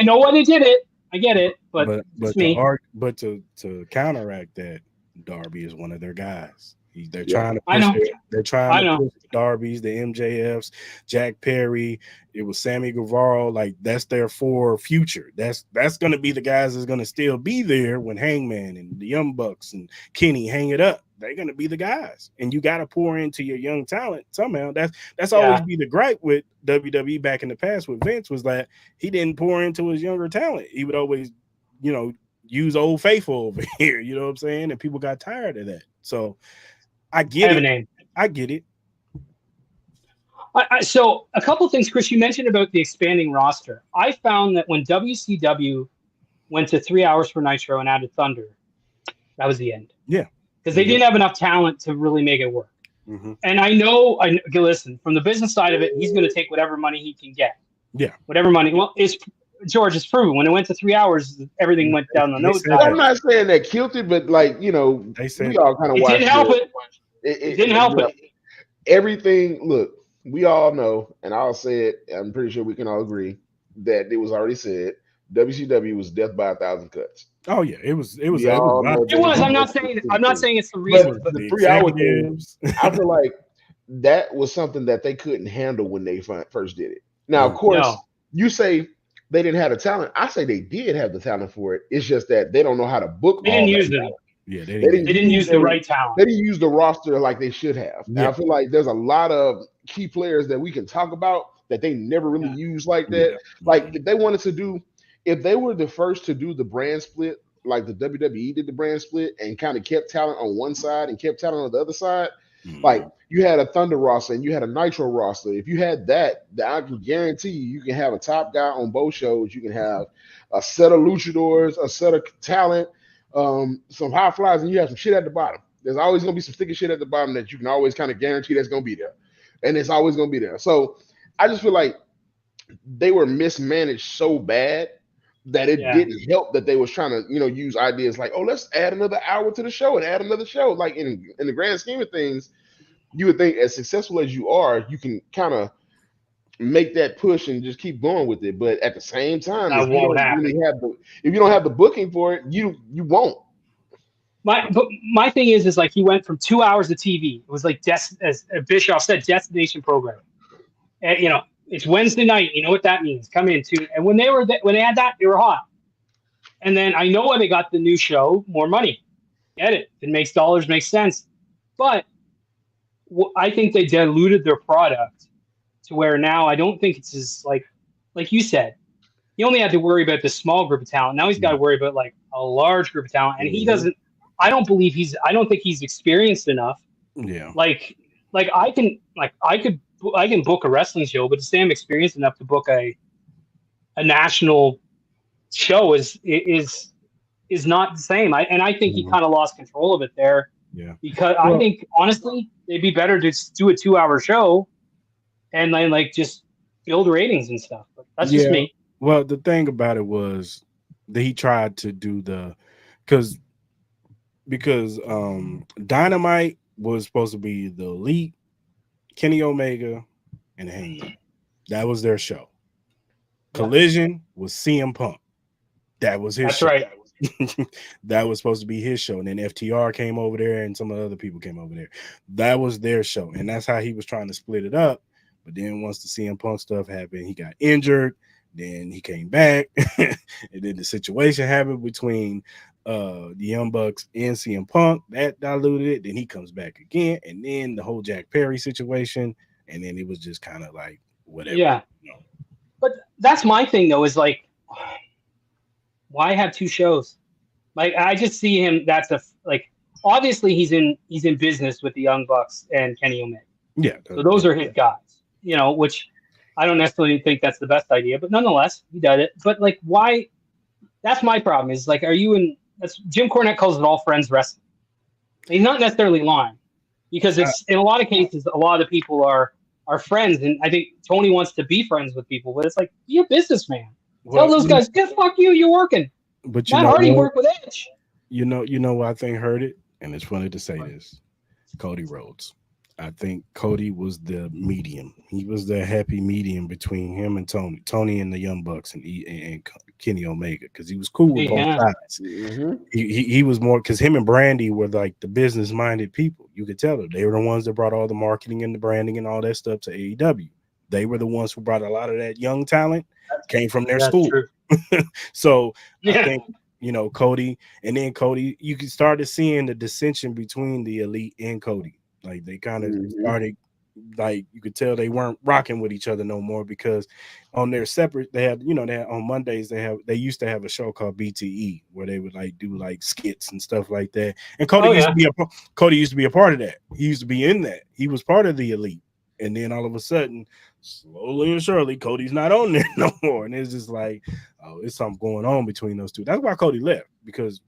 know why they did it. I get it, but it's me. But to counteract that, Darby is one of their guys. They're Yeah. trying to I push know. it. They're trying I to know. push the Darbys, the MJFs, Jack Perry. It was Sammy Guevara. Like that's their for future. That's going to be the guys that's going to still be there when Hangman and the Young Bucks and Kenny hang it up. They're going to be the guys, and you got to pour into your young talent somehow. That's always be the gripe with WWE back in the past with Vince, was that he didn't pour into his younger talent. He would always, use Old Faithful over here. You know what I'm saying? And people got tired of that. So I get it. I get it. So a couple of things, Chris, you mentioned about the expanding roster. I found that when WCW went to 3 hours for Nitro and added Thunder, that was the end. Yeah. Because they didn't have enough talent to really make it work. Mm-hmm. And I know, listen, from the business side of it, he's going to take whatever money he can get. Yeah. Whatever money. Well, George, it's proven. When it went to 3 hours, everything went down the nose. I'm not saying that killed it, but we all kind of watched it. Didn't help it. It didn't help it. Everything, look, we all know, and I'll say it, I'm pretty sure we can all agree that it was already said, WCW was death by 1,000 cuts. Oh yeah, it was. It was. I'm not saying it's the reason, but the 3 hour thing, I feel like that was something that they couldn't handle when they first did it. Now, of course, you say they didn't have the talent. I say they did have the talent for it. It's just that they don't know how to book. They didn't use them. Yeah, they didn't use the right talent. They didn't use the roster like they should have. Yeah. I feel like there's a lot of key players that we can talk about that they never really used like that. Yeah. Like if they wanted to do, if they were the first to do the brand split, like the WWE did the brand split and kind of kept talent on one side and kept talent on the other side, like you had a Thunder roster and you had a Nitro roster. If you had that, I can guarantee you can have a top guy on both shows. You can have a set of luchadors, a set of talent, some high flyers, and you have some shit at the bottom. There's always going to be some sticky shit at the bottom that you can always kind of guarantee that's going to be there. And it's always going to be there. So I just feel like they were mismanaged so bad that it didn't help that they was trying to, use ideas like, oh, let's add another hour to the show and add another show. Like in the grand scheme of things, you would think as successful as you are, you can kind of make that push and just keep going with it. But at the same time, if you don't have the booking for it, you won't. My thing is like he went from 2 hours of TV. It was like as Bischoff said, destination program. And, it's Wednesday night. You know what that means? Come in too. And when they had that, they were hot. And then I know why they got the new show, more money. Get it? It makes dollars, makes sense. But I think they diluted their product to where now I don't think it's as like you said. He only had to worry about this small group of talent. Now he's got to worry about like a large group of talent, and he doesn't. I don't think he's experienced enough. Yeah. Like I can book a wrestling show, but to say I'm experienced enough to book a national show is not the same. I think he kind of lost control of it there. Yeah. Because I think honestly, it'd be better to do a 2 hour show and then just build ratings and stuff. But that's just me. Well, the thing about it was that he tried to do because Dynamite was supposed to be the Elite, Kenny Omega, and Hangman. That was their show. Collision was CM Punk. That was his show. Right. That was supposed to be his show. And then FTR came over there and some other people came over there. That was their show. And that's how he was trying to split it up. But then once the CM Punk stuff happened, he got injured. Then he came back. And then the situation happened between the Young Bucks and CM Punk. That diluted it. Then he comes back again. And then the whole Jack Perry situation. And then it was just kind of like whatever. Yeah. But that's my thing, though, is like, why have two shows? Like, I just see him. Obviously he's in business with the Young Bucks and Kenny Omega. Yeah. So those are his guys, which I don't necessarily think that's the best idea, but nonetheless, he did it. But why? That's my problem is Jim Cornette calls it all friends wrestling. He's not necessarily lying because it's in a lot of cases, a lot of the people are friends. And I think Tony wants to be friends with people, but it's like, you're a businessman. Tell those guys, fuck you, you're working. But Matt Hardy worked with Edge. You know what I think hurt it? And it's funny to say this. Cody Rhodes. I think Cody was the medium. He was the happy medium between him and Tony and the Young Bucks and Kenny Omega, because he was cool with both Yeah. sides. He was more, because him and Brandy were like the business minded people. You could tell it. They were the ones that brought all the marketing and the branding and all that stuff to AEW. They were the ones who brought a lot of that young talent, came from their school. So I think, Cody, and then Cody, you started seeing the dissension between the Elite and Cody. Like they kind of started, like you could tell they weren't rocking with each other no more, because on their separate, they had on Mondays they used to have a show called BTE where they would like do like skits and stuff like that. And Cody used to be a part of that. He used to be in that. He was part of the Elite. And then all of a sudden, slowly and surely, Cody's not on there no more. And it's just like, oh, it's something going on between those two. That's why Cody left, because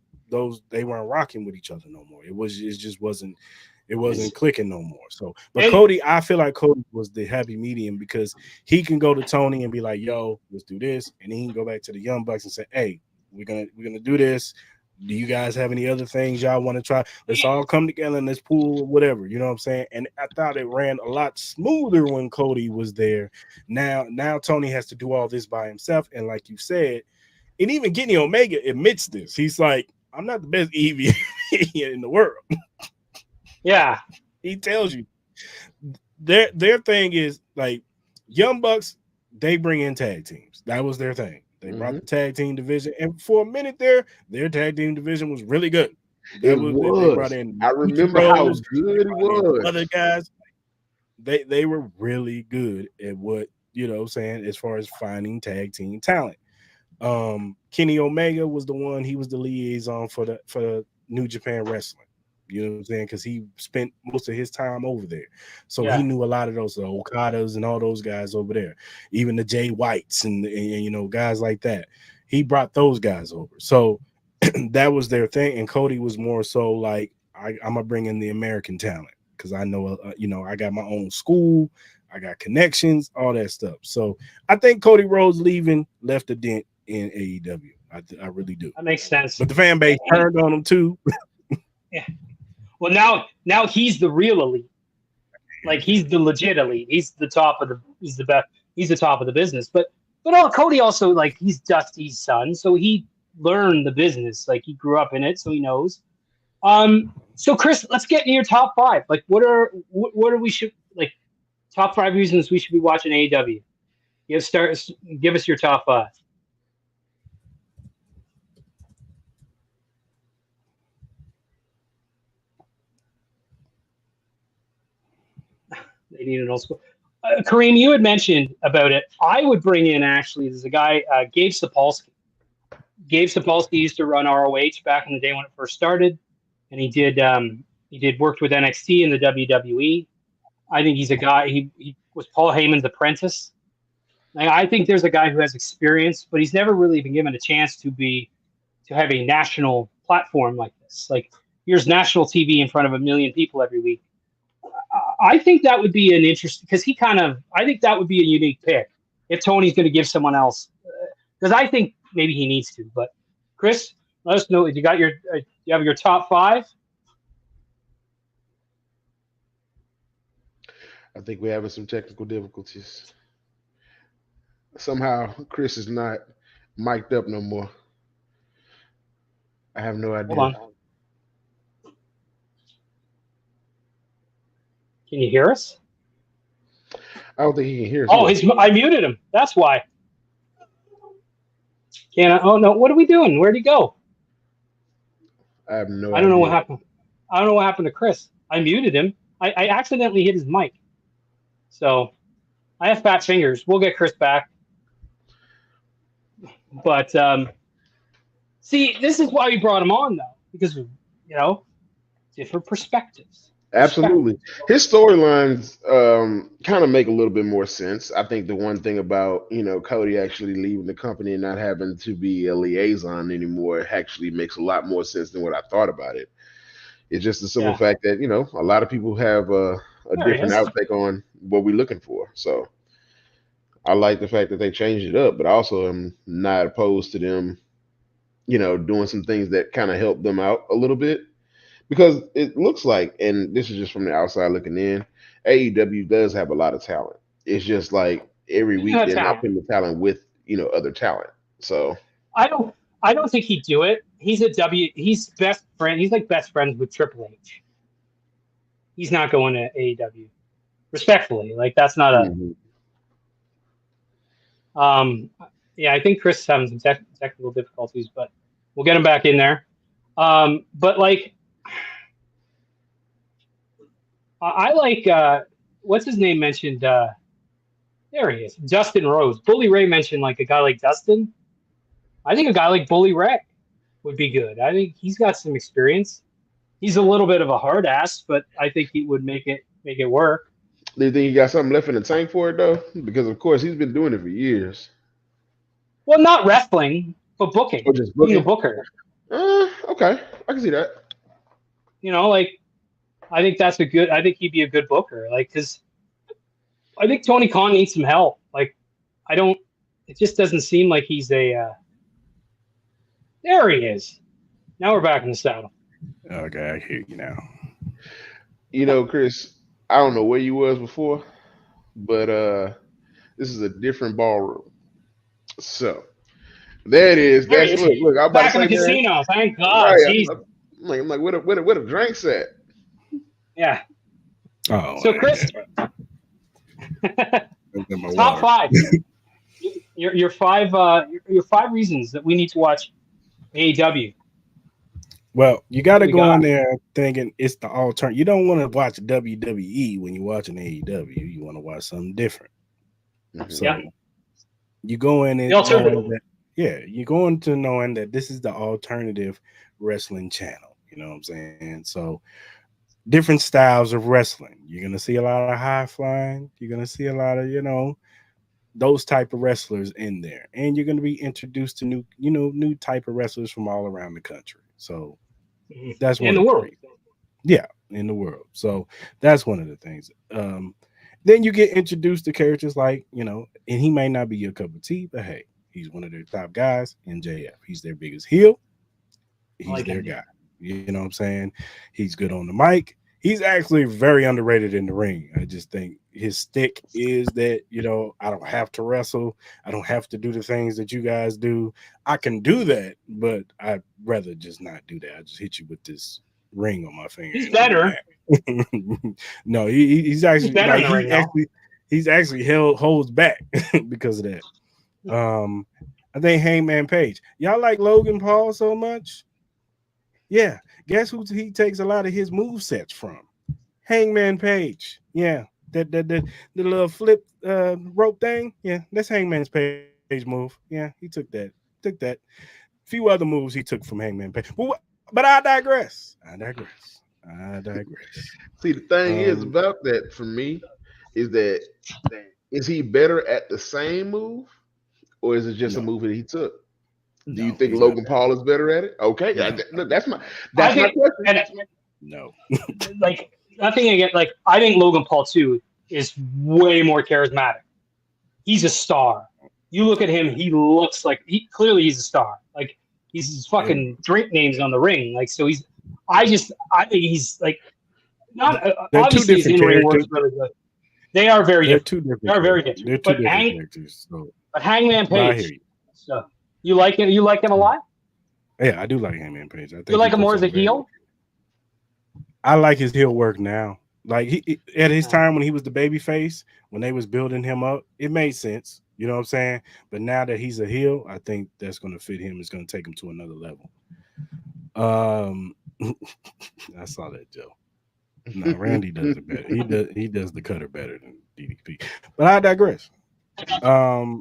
they weren't rocking with each other no more. It wasn't clicking no more. So, but Cody, I feel like Cody was the happy medium, because he can go to Tony and be like, yo, let's do this. And then he can go back to the Young Bucks and say, hey, we're gonna do this. Do you guys have any other things y'all want to try? Let's all come together in this pool, whatever. You know what I'm saying? And I thought it ran a lot smoother when Cody was there. Now Tony has to do all this by himself. And like you said, and even Kenny Omega admits this. He's like, I'm not the best EV in the world. Yeah. He tells you. Their thing is like Young Bucks, they bring in tag teams. That was their thing. They brought the tag team division, and for a minute there, their tag team division was really good. They brought in. I remember how good it was. Other guys, they were really good at what saying as far as finding tag team talent. Kenny Omega was the one. He was the liaison for the New Japan Wrestling. You know what I'm saying? Because he spent most of his time over there. So he knew a lot of those Okadas and all those guys over there. Even the Jay Whites and guys like that. He brought those guys over. So that was their thing. And Cody was more so like, I'm going to bring in the American talent, because I know, I got my own school. I got connections, all that stuff. So I think Cody Rhodes leaving left a dent in AEW. I really do. That makes sense. But the fan base turned on him too. Yeah. Well, now he's the real elite. Like he's the legit elite. He's the top of he's the best. He's the top of the business. But Cody also, like, he's Dusty's son, so he learned the business. Like he grew up in it, so he knows. So Chris, let's get in your top 5. Like what are we should like top 5 reasons we should be watching AEW? Give us your top 5. They need an old school. Kareem, you had mentioned about it. I would bring in, actually, there's a guy, Gabe Sapolsky. Gabe Sapolsky used to run ROH back in the day when it first started, and he did worked with NXT and the WWE. I think he's a guy. He was Paul Heyman's apprentice. I think there's a guy who has experience, but he's never really been given a chance to have a national platform like this. Like, here's national TV in front of 1 million people every week. I think that would be an interesting, because I think that would be a unique pick if Tony's going to give someone else, because I think maybe he needs to. But Chris, let us know if you have your top 5. I think we're having some technical difficulties. Somehow Chris is not mic'd up no more. I have no idea. Hold on. Can you hear us? I don't think he can hear us. Oh, I muted him. That's why. Oh no! What are we doing? Where'd he go? I have no idea. I don't know what happened. I don't know what happened to Chris. I muted him. I accidentally hit his mic. So I have fat fingers. We'll get Chris back. But see, this is why we brought him on, though, because different perspectives. Absolutely. His storylines kind of make a little bit more sense. I think the one thing about, Cody actually leaving the company and not having to be a liaison anymore actually makes a lot more sense than what I thought about it. It's just the simple fact that, a lot of people have a different outtake on what we're looking for. So I like the fact that they changed it up, but I also am not opposed to them, doing some things that kind of help them out a little bit. because it looks like, and this is just from the outside looking in, AEW does have a lot of talent. It's just like every week they're not putting the talent with other talent. So I don't. I don't think he'd do it. He's best friend. He's like best friends with Triple H. He's not going to AEW. Respectfully, like that's not a. Yeah, I think Chris is having some technical difficulties, but we'll get him back in there. But like, I like what's his name mentioned. There he is, Dustin Rose. Bully Ray mentioned like a guy like Dustin. I think a guy like Bully Ray would be good. I think he's got some experience. He's a little bit of a hard ass, but I think he would make it work. Do you think he got something left in the tank for it though? Because of course he's been doing it for years. Well, not wrestling, but booking. Or just being a booker. Okay, I can see that. Like I think I think he'd be a good booker. Like, because I think Tony Khan needs some help. Like, it just doesn't seem like he's a. There he is. Now we're back in the saddle. Okay, I hear you now. Chris, I don't know where you was before, but this is a different ballroom. So there it is. That's look. I'm back in the casino. Thank God. Right, I'm like, where the drinks at? Yeah. Oh. So Chris, top five. your five reasons that we need to watch AEW. Well, you got to go in there thinking it's the alternative. You don't want to watch WWE when you're watching AEW. You want to watch something different. So you go in and you go into knowing that this is the alternative wrestling channel. You know what I'm saying? So different styles of wrestling. You're gonna see a lot of high flying. You're gonna see a lot of those type of wrestlers in there, and you're gonna be introduced to new type of wrestlers from all around the country. So that's one in the world. Yeah, in the world. So that's one of the things. Then you get introduced to characters like, and he may not be your cup of tea, but hey, he's one of their top guys in JF. He's their biggest heel. He's their guy. You know what I'm saying? He's good on the mic. He's actually very underrated in the ring. I just think his stick is that, I don't have to wrestle. I don't have to do the things that you guys do. I can do that, but I'd rather just not do that. I just hit you with this ring on my finger. He's better. No, he's actually he's actually holds back because of that. I think Hangman Page. Y'all like Logan Paul so much? Yeah. Guess who he takes a lot of his move sets from? Hangman Page. Yeah. The little flip rope thing. Yeah, that's Hangman's Page move. Yeah, he took that. A few other moves he took from Hangman Page. But I digress. See, the thing is about that for me is that is he better at the same move, or is it just a move that he took? Do you think Logan Paul is better at it? Okay, that's my question. No, like nothing again. Like I think Logan Paul too is way more charismatic. He's a star. You look at him; he looks like he's a star. Like he's fucking drink names on the ring. Like so, I think he's like not obviously his in-ring work is really good. They are very different. They are very different. They're two different characters. But Hangman Page. So you like him? You like him a lot? Yeah, I do like Hangman Page. I think you like him more as a heel? I like his heel work now. Like he at his time when he was the baby face, when they was building him up, it made sense. You know what I'm saying? But now that he's a heel, I think that's going to fit him. It's going to take him to another level. I saw that, Joe. No, Randy does it better. He does the cutter better than DDP. But I digress. I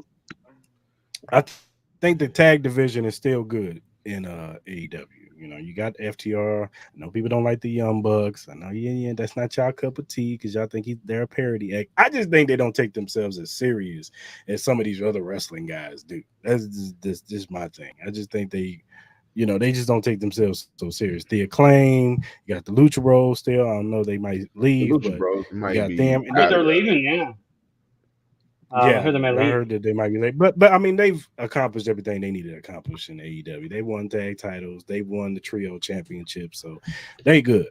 think the tag division is still good in AEW. You got FTR. I know people don't like the Young Bucks. I know, that's not y'all cup of tea because y'all think they're a parody act. I just think they don't take themselves as serious as some of these other wrestling guys do. That's just my thing. I just think they just don't take themselves so serious. The Acclaim, you got the Lucha Bros still. I don't know, they might leave, but you got them. They're leaving, yeah. I Yeah, heard they might I leave. heard that they might be late, but I mean they've accomplished everything they needed to accomplish in AEW. They won tag titles, they won the trio championship, so they good.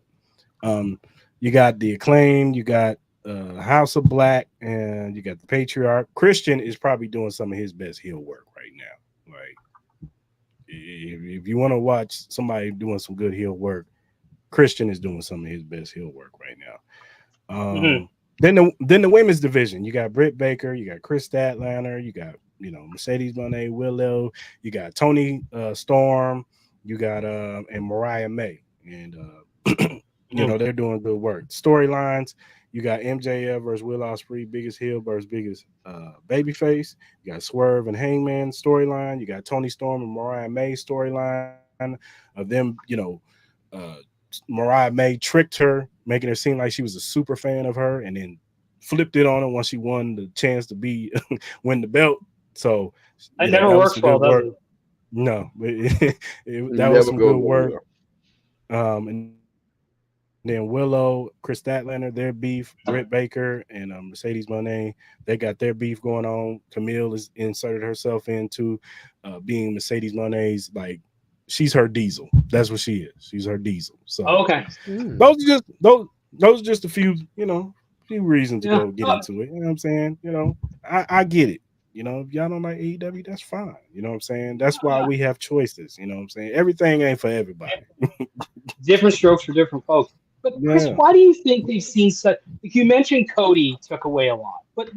Um, you got the Acclaim, you got House of Black, and you got the Patriarch. Christian is probably doing some of his best heel work right now. Like if you want to watch somebody doing some good heel work, Christian is doing some of his best heel work right now. Mm-hmm. Then the women's division, you got Britt Baker, you got Chris Statlander, you got Mercedes Moné, Willow, you got Tony Storm, you got and Mariah May, and they're doing good work. Storylines, you got MJF versus Will Ospreay, biggest heel versus biggest babyface. You got Swerve and Hangman storyline. You got Tony Storm and Mariah May storyline of them. Mariah May tricked her, making her seem like she was a super fan of her, and then flipped it on her once she won the chance to win the belt. So It never that was works some well, good does work. it? No, It that was never some goes good work. well. And then Willow, Chris Statlander, their beef, Britt Baker, and Mercedes Moné, they got their beef going on. Camille has inserted herself into being Mercedes Moné's, like, she's her Diesel. That's what she is. She's her Diesel. So Okay. those are just a few, few reasons to Yeah. go get into it. You know what I'm saying? I get it. If y'all don't like AEW, that's fine. You know what I'm saying? That's why we have choices. You know what I'm saying? Everything ain't for everybody. Different strokes for different folks. But Chris, Yeah. why do you think they've seen such? Like you mentioned, Cody took away a lot, but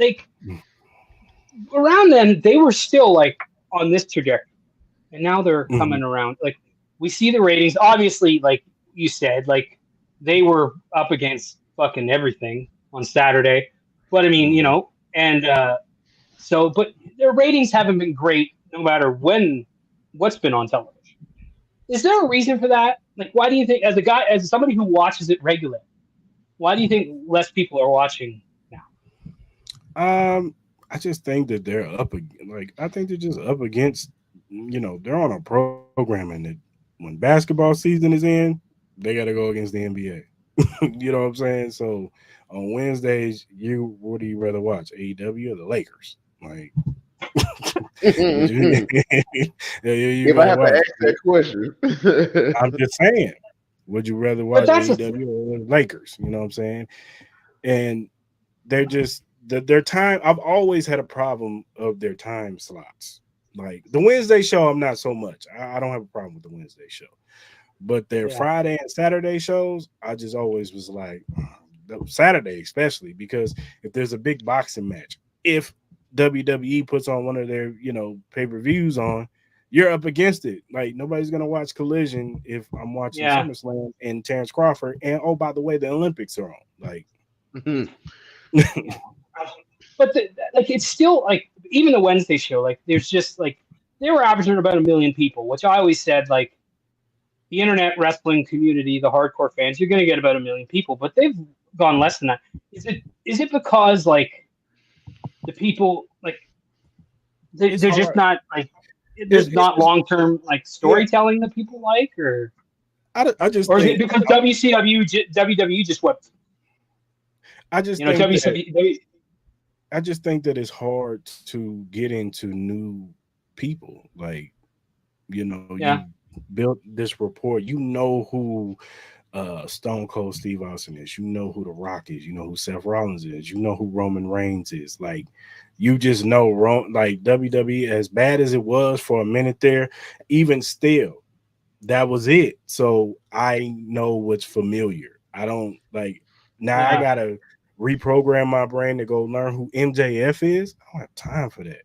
around then they were still like on this trajectory, and now they're coming around. Like we see the ratings. Obviously, like you said, like they were up against fucking everything on Saturday. But I mean, and but their ratings haven't been great no matter what's been on television. Is there a reason for that? Like, why do you think, as somebody who watches it regularly, why do you think less people are watching now? I just think that they're I think they're just up against, they're on a programming that when basketball season is in, they got to go against the NBA. You know what I'm saying? So on Wednesdays, what do you rather watch, AEW or the Lakers? Like, if I have to ask that question, I'm just saying, would you rather watch AEW or the Lakers? You know what I'm saying? And they're just their time. I've always had a problem of their time slots. Like the Wednesday show, I'm not so much. I don't have a problem with the Wednesday show, but their Friday and Saturday shows, I just always was like Saturday, especially because if there's a big boxing match, if WWE puts on one of their pay-per-views on, you're up against it. Like nobody's gonna watch Collision if I'm watching SummerSlam and Terrence Crawford, and oh, by the way, the Olympics are on. Like but it's still like even the Wednesday show, like there's just like they were averaging about 1 million people, which I always said like the internet wrestling community, the hardcore fans, you're gonna get about 1 million people, but they've gone less than that. Is it because like the people like they're just not like there's not long-term like storytelling that people like, or just or is think, it because WWE just what I just think WCW I just think that it's hard to get into new people. Like, you built this rapport. You know who Stone Cold Steve Austin is. You know who The Rock is. You know who Seth Rollins is. You know who Roman Reigns is. Like, you just know, like WWE, as bad as it was for a minute there, even still, that was it. So I know what's familiar. I don't like now. I gotta reprogram my brain to go learn who MJF is. I don't have time for that.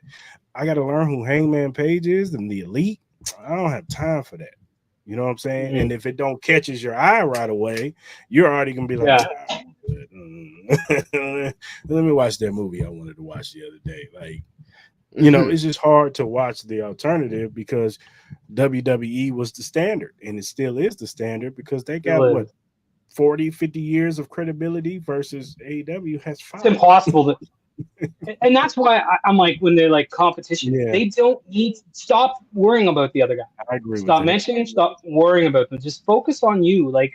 I gotta learn who Hangman Page is and the Elite. I don't have time for that. You know what I'm saying? Mm-hmm. And if it don't catches your eye right away, you're already gonna be like, let me watch that movie I wanted to watch the other day. Like, it's just hard to watch the alternative because WWE was the standard, and it still is the standard because they got 40, 50 years of credibility versus AEW has 5. It's impossible to. And that's why I'm like, when they're like competition, they don't need stop worrying about the other guy. I agree. Stop mentioning, stop worrying about them. Just focus on you. Like,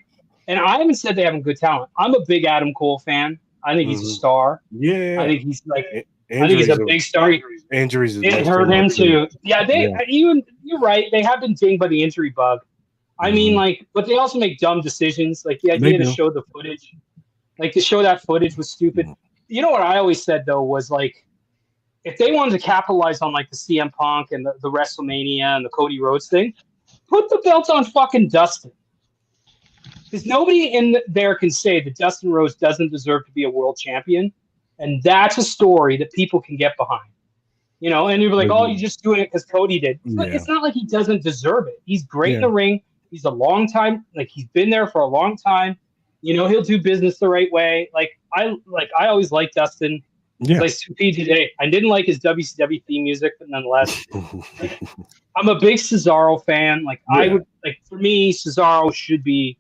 and I haven't said they haven't good talent. I'm a big Adam Cole fan. I think he's a star. Yeah, I think he's like, I think he's a big star. Injuries It hurt him too. Yeah, you're right. They have been dinged by the injury bug. I mean, like, but they also make dumb decisions. Like the idea to show the footage, like to show that footage was stupid. You know what I always said though was like, if they wanted to capitalize on like the CM Punk and the WrestleMania and the Cody Rhodes thing, put the belts on fucking Dustin. Because nobody in there can say that Dustin Rhodes doesn't deserve to be a world champion. And that's a story that people can get behind. You know, and you're like, oh, you're just doing it because Cody did. But it's not like he doesn't deserve it. He's great in the ring. He's a long time, like he's been there for a long time. You know, he'll do business the right way. I always liked Dustin. Yeah. Like today, I didn't like his WCW theme music, but nonetheless, I'm a big Cesaro fan. I would for me, Cesaro should be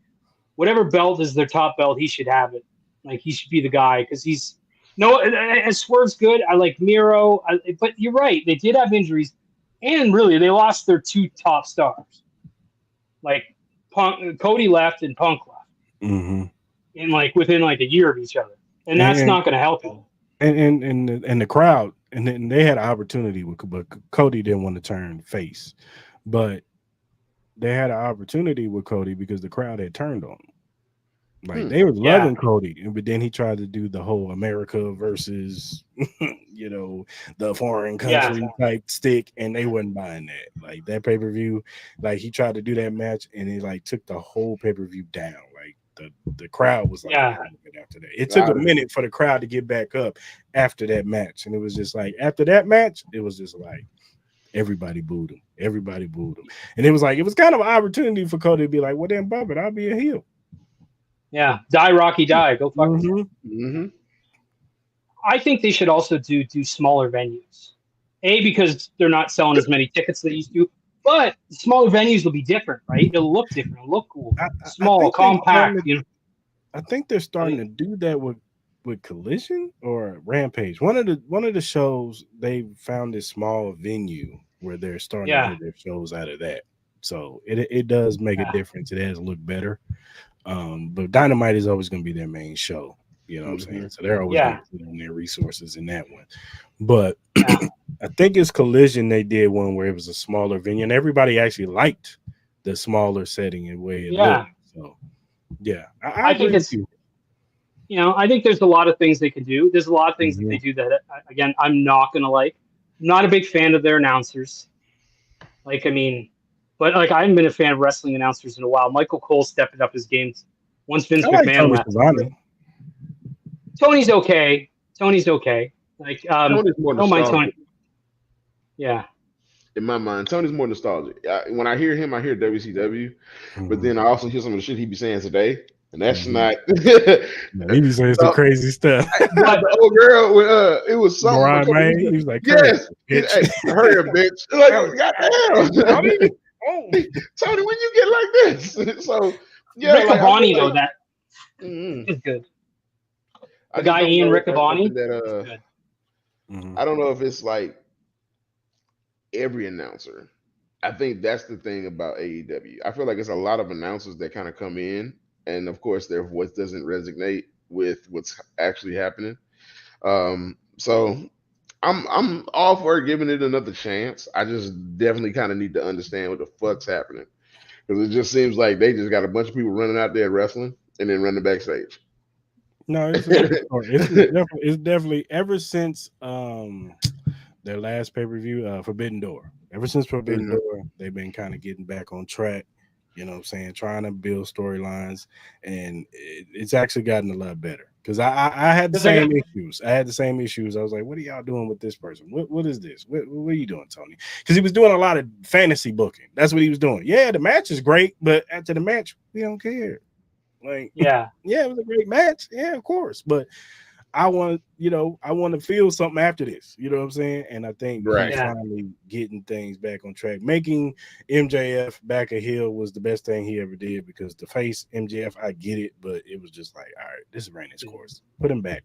whatever belt is their top belt. He should have it. Like he should be the guy because he's and Swerve's good. I like Miro, but you're right. They did have injuries, and really they lost their two top stars. Like Cody left and Punk left, in within a year of each other, and that's not going to help him. And the crowd, and then they had an opportunity, but Cody didn't want to turn face, but they had an opportunity with Cody because the crowd had turned on him. Like they were loving Cody, but then he tried to do the whole America versus, the foreign country type stick, and they wasn't buying that. Like that pay-per-view, he tried to do that match, and it took the whole pay-per-view down. Like the crowd was after that. It took a minute for the crowd to get back up after that match, and it was just like after that match, it was just like everybody booed him. Everybody booed him, and it was kind of an opportunity for Cody to be like, "Well, then, bump it, I'll be a heel." Yeah, die Rocky, die. Go fuck yourself. I think they should also do smaller venues. Because they're not selling as many tickets as they used to, but smaller venues will be different, right? It'll look different. It'll look cool. Small, compact. I think they're starting to do that with Collision or Rampage. One of the shows, they found this small venue where they're starting to do their shows out of that. So it does make a difference. It has looked better. But Dynamite is always going to be their main show, you know what I'm saying? So they're always going to put in their resources in that one. But I think it's Collision, they did one where it was a smaller venue, and everybody actually liked the smaller setting and way it looked. So I think it's I think there's a lot of things they can do. There's a lot of things that they do that again I'm not gonna like. I'm not a big fan of their announcers. But I haven't been a fan of wrestling announcers in a while. Michael Cole stepped up his game once Vince McMahon left. Tony's okay. Tony's okay. Tony's more nostalgic. Tony. Yeah. In my mind, Tony's more nostalgic. When I hear him, I hear WCW, but then I also hear some of the shit he be saying today, and that's not. He be saying some crazy stuff. The old girl, it was something. Brian May, he was like, "Yes, hey, hurry up, bitch!" Like, goddamn. Tony, when you get like this, so Riccaboni though that is good. The guy Ian Riccaboni. I don't know if it's like every announcer. I think that's the thing about AEW. I feel like it's a lot of announcers that kind of come in, and of course their voice doesn't resonate with what's actually happening. So I'm all for giving it another chance. I just definitely kind of need to understand what the fuck's happening, because it just seems like they just got a bunch of people running out there wrestling and then running backstage. No, it's definitely ever since their last pay-per-view, Forbidden Door. Ever since Forbidden Door, they've been kind of getting back on track. You know what I'm saying? Trying to build storylines, and it's actually gotten a lot better. Because I had the same issues. I had the same issues. I was like, what are y'all doing with this person? What is this? What are you doing, Tony? Because he was doing a lot of fantasy booking. That's what he was doing. Yeah, the match is great, but after the match, we don't care. Like, yeah, it was a great match. Yeah, of course. But I want to feel something after this. You know what I'm saying? And I think finally getting things back on track. Making MJF back a heel was the best thing he ever did, because the face MJF, I get it, but it was just like, all right, this is ran its course. Put him back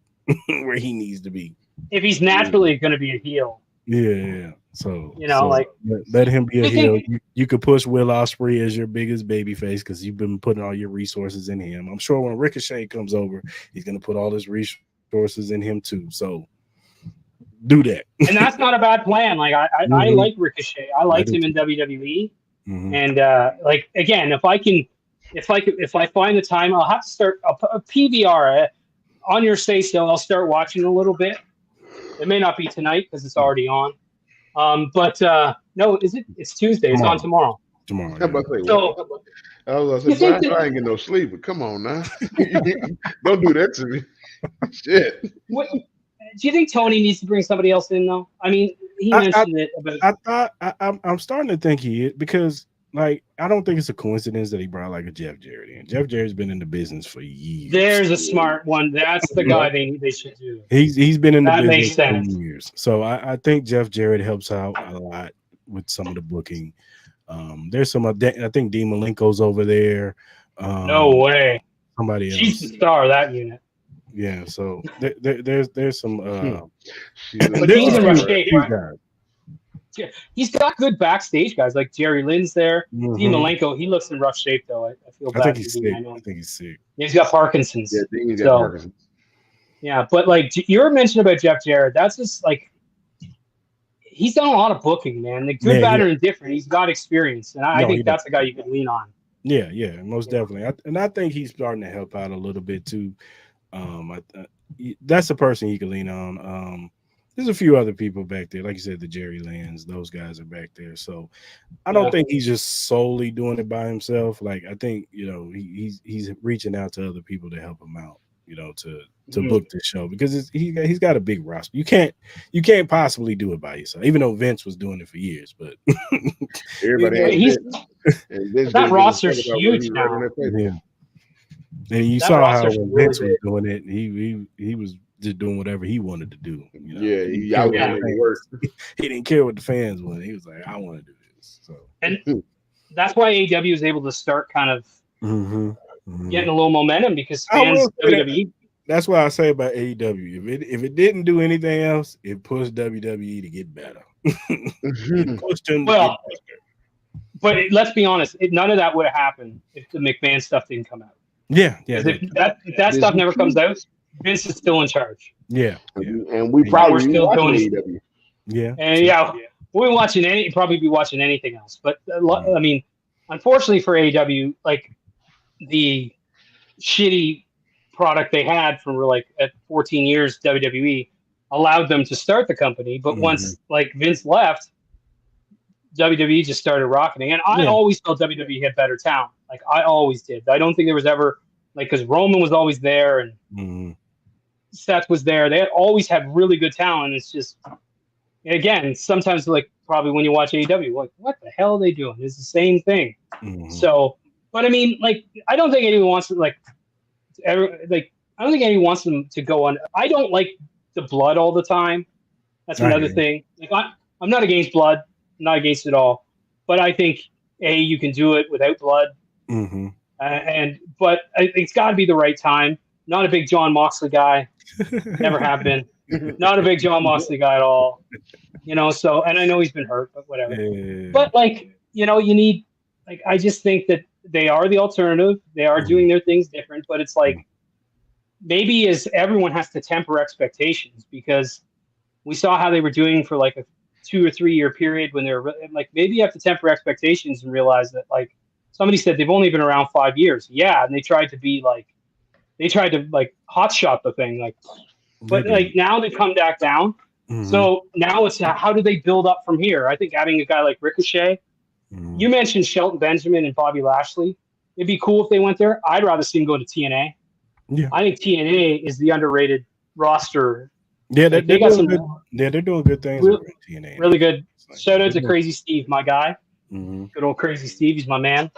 where he needs to be. If he's naturally going to be a heel. Yeah. So let him be a heel. You could push Will Ospreay as your biggest baby face because you've been putting all your resources in him. I'm sure when Ricochet comes over, he's going to put all his resources in him too. So do that. And that's not a bad plan. Like I like Ricochet. I liked him in WWE. And like again, if I find the time, I'll have to start a PVR on your say so. I'll start watching a little bit. It may not be tonight because it's already on. But no, is it? It's Tuesday. It's on tomorrow. Tomorrow. How about that? So I was gonna say, I ain't getting no sleep, but come on now. Don't do that to me. Shit. what do you think Tony needs to bring somebody else in though? I mean, he mentioned it about I'm starting to think he is, because like I don't think it's a coincidence that he brought like a Jeff Jarrett in. Jeff Jarrett's been in the business for years. There's a smart one. That's the guy they should do. He's been in the That makes business sense. for years. So I think Jeff Jarrett helps out a lot with some of the booking. There's some I think Dean Malenko's over there. No way. Somebody else. She's the star of that unit. Yeah, so there's some But he's in rough shape, right? He's got good backstage guys like Jerry Lynn's there. Dean Malenko, he looks in rough shape though. I feel bad. I think he's sick. I think he's sick. He's got Parkinson's. Yeah, Dean's got Parkinson's. Yeah, but like your mention about Jeff Jarrett, that's just like he's done a lot of booking, man. The good, bad, and indifferent. He's got experience, and I think that's the guy you can lean on. Yeah, most definitely. I think he's starting to help out a little bit too. That's a person you can lean on. There's a few other people back there, like you said, the Jerry Lynn's, those guys are back there. So I don't think he's just solely doing it by himself. Like I think he's reaching out to other people to help him out, to book the show, because he's got a big roster. You can't possibly do it by yourself, even though Vince was doing it for years. But everybody that roster's huge now. Yeah. And you saw how when Vince was doing it, he was just doing whatever he wanted to do. He didn't care what the fans wanted. He was like, I want to do this. So and that's why AEW is able to start kind of getting a little momentum, because fans WWE. That's why I say about AEW. If it didn't do anything else, it pushed WWE to get better. It pushed them to get better. But let's be honest, none of that would have happened if the McMahon stuff didn't come out. Yeah. If that stuff never comes out, Vince is still in charge. Yeah. And we probably still doing AEW. Yeah. And we'll be watching probably be watching anything else. But I mean, unfortunately for AEW, like the shitty product they had from like at 14 years, WWE allowed them to start the company. But once like Vince left, WWE just started rocketing. And I always felt WWE had better talent. Like I always did. I don't think there was ever because Roman was always there and Seth was there. They always had really good talent. It's just, again, sometimes like probably when you watch AEW, like what the hell are they doing? It's the same thing. So, but I mean, like I don't think anyone wants to I don't think anyone wants them to go on. I don't like the blood all the time. That's another thing. Like I'm not against blood. I'm not against it all. But I think you can do it without blood. But it's got to be the right time. Not a big John Moxley guy. Never have been. Not a big John Moxley guy at all. So, and I know he's been hurt, but whatever. But like, you need, like, I just think that they are the alternative. They are doing their things different, but it's like, maybe everyone has to temper expectations, because we saw how they were doing for like a 2 or 3 year period when they're like, maybe you have to temper expectations and realize that, like, somebody said they've only been around 5 years. Yeah. And they tried to hot shot the thing. Like, but like now they've come back down. So now it's how do they build up from here? I think adding a guy like Ricochet, you mentioned Shelton Benjamin and Bobby Lashley. It'd be cool if they went there. I'd rather see them go to TNA. Yeah. I think TNA is the underrated roster. Yeah, they're doing good things with TNA. Really good. Shout out to Crazy Steve, my guy. Good old Crazy Steve, he's my man.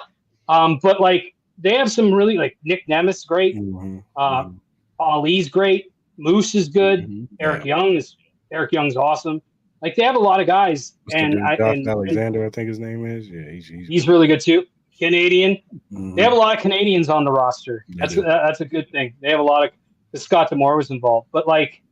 But like they have some really, like, Nick Nemeth's great. Ali's great. Moose is good. Eric Young's awesome. Like they have a lot of guys. Alexander, I think his name is. Yeah, he's really good too. Canadian. They have a lot of Canadians on the roster. That's a good thing. They have a lot of. Scott D'Amore was involved, but like,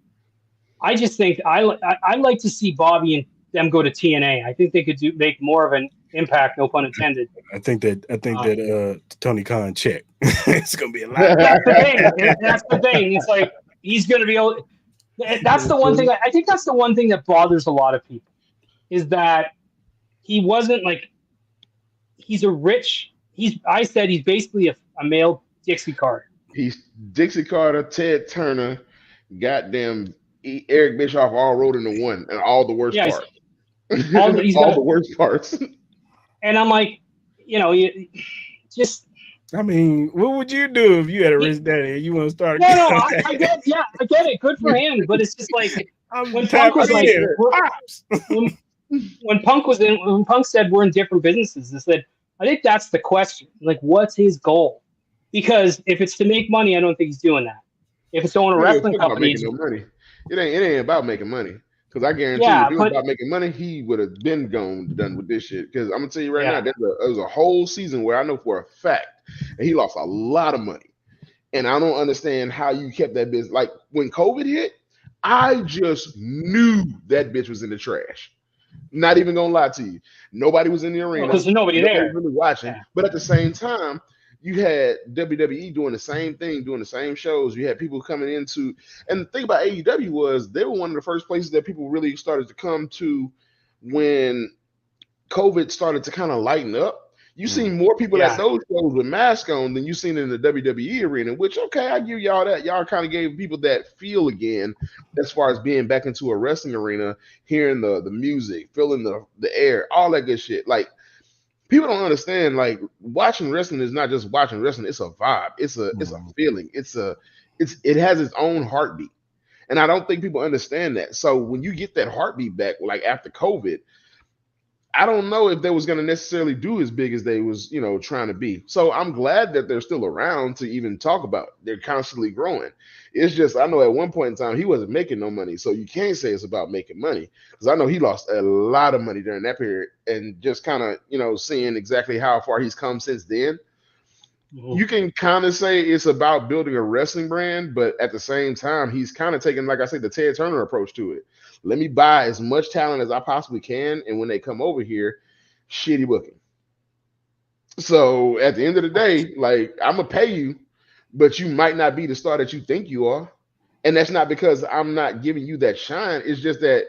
I just think I'd like to see Bobby and them go to TNA. I think they could make more of an impact. No pun intended. I think that Tony Khan check. It's gonna be a lot. That's the thing. It's like he's gonna be able. That's the one thing. I think that's the one thing that bothers a lot of people is that he wasn't like he's a rich. I said he's basically a male Dixie Carter. He's Dixie Carter, Ted Turner, goddamn Eric Bischoff all rolled into one, and all the worst Yeah, parts. he's All got the worst parts. and I'm like, you just. I mean, what would you do if you had a rich daddy and you want to start? No, I get it. Good for him, but it's just like when Punk was like, when Punk said we're in different businesses, I said, I think that's the question. Like, what's his goal? Because if it's to make money, I don't think he's doing that. If it's to own a wrestling company, making no money. It ain't about making money. Because I guarantee if it was about making money, he would have been done with this shit. Because I'm gonna tell you right now, there was a whole season where I know for a fact, and he lost a lot of money. And I don't understand how you kept that business. Like when COVID hit, I just knew that bitch was in the trash. Not even gonna lie to you. Nobody was in the arena. Because nobody there really watching. Yeah. But at the same time, you had WWE doing the same thing, doing the same shows. You had people coming into, and the thing about AEW was they were one of the first places that people really started to come to when COVID started to kind of lighten up. You seen more people at those shows with masks on than you seen in the WWE arena, which, okay, I give y'all that. Y'all kind of gave people that feel again as far as being back into a wrestling arena, hearing the music, feeling the air, all that good shit. Like, people don't understand, like, watching wrestling is not just watching wrestling. It's a vibe. It's a feeling. It has its own heartbeat. And I don't think people understand that. So when you get that heartbeat back, like after COVID, I don't know if they was going to necessarily do as big as they was, trying to be. So I'm glad that they're still around to even talk about. They're constantly growing. It's just, I know at one point in time, he wasn't making no money. So you can't say it's about making money, because I know he lost a lot of money during that period. And just kind of, seeing exactly how far he's come since then, you can kind of say it's about building a wrestling brand, but at the same time, he's kind of taking, like I said, the Ted Turner approach to it. Let me buy as much talent as I possibly can, and when they come over here, shitty booking. So at the end of the day, like, I'm gonna pay you, but you might not be the star that you think you are, and that's not because I'm not giving you that shine. It's just that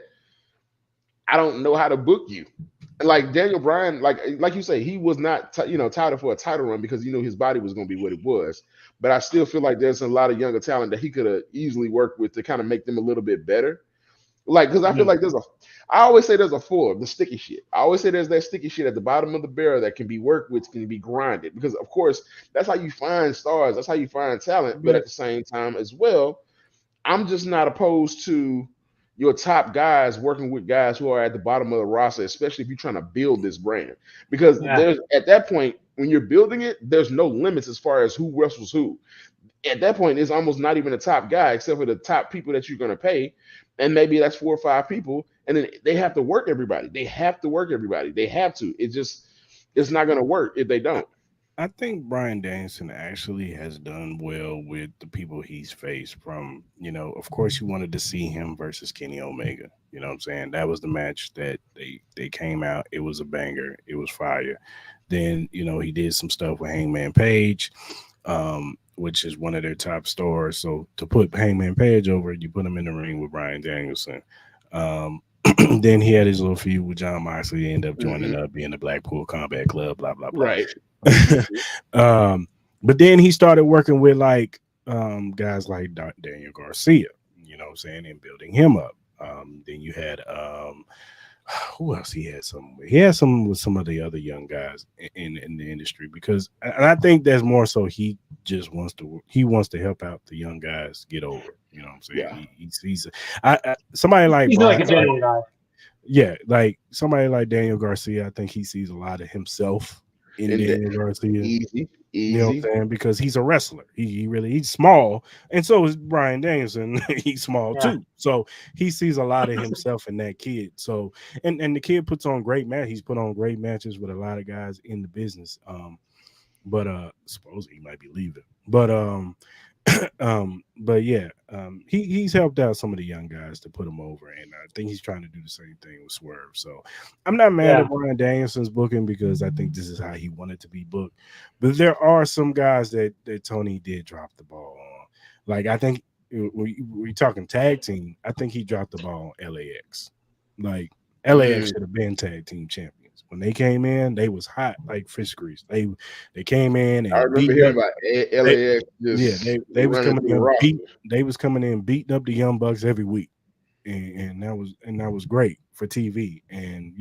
I don't know how to book you. Like Daniel Bryan, like you say, he was not touted for a title run because his body was going to be what it was. But I still feel like there's a lot of younger talent that he could have easily worked with to kind of make them a little bit better. Like, because I feel like I always say there's a floor, the sticky shit. I always say there's that sticky shit at the bottom of the barrel that can be worked with, can be grinded. Because, of course, that's how you find stars. That's how you find talent. But at the same time as well, I'm just not opposed to your top guys working with guys who are at the bottom of the roster, especially if you're trying to build this brand. Because there's, at that point, when you're building it, there's no limits as far as who wrestles who. At that point, it's almost not even a top guy, except for the top people that you're going to pay. And maybe that's 4 or 5 people. And then they have to work everybody. They have to. It's not going to work if they don't. I think Bryan Danielson actually has done well with the people he's faced from, of course you wanted to see him versus Kenny Omega. You know what I'm saying? That was the match that they came out. It was a banger. It was fire. Then, he did some stuff with Hangman Page, which is one of their top stars. So to put Hangman Page over, you put him in the ring with Bryan Danielson. Then he had his little feud with John Moxley. He ended up joining up, being the Blackpool Combat Club, blah, blah, blah. Right. But then he started working with guys like Daniel Garcia, you know what I'm saying, and building him up. Then you had who else he had some with? He had some with some of the other young guys in the industry, because, and I think that's more so he just wants to help out the young guys get over. You know what I'm saying? Yeah. He's somebody like he's Brian, like a genuine guy. Yeah, like somebody like Daniel Garcia. I think he sees a lot of himself in Daniel Garcia. Easy. You know what I'm saying? Because he's a wrestler. He's small, and so is Bryan Danielson. He's small too. So he sees a lot of himself in that kid. So and the kid puts on great matches. He's put on great matches with a lot of guys in the business. But supposedly he might be leaving. But yeah, he's helped out some of the young guys to put him over, and I think he's trying to do the same thing with Swerve. So I'm not mad at Bryan Danielson's booking, because I think this is how he wanted to be booked. But there are some guys that Tony did drop the ball on. Like, I think we talking tag team, I think he dropped the ball on LAX. Like LAX should have been tag team champions. When they came in, they was hot like fish grease. They came in and I remember hearing about LAX. They was coming in they was coming in beating up the Young Bucks every week. And that was great for TV. And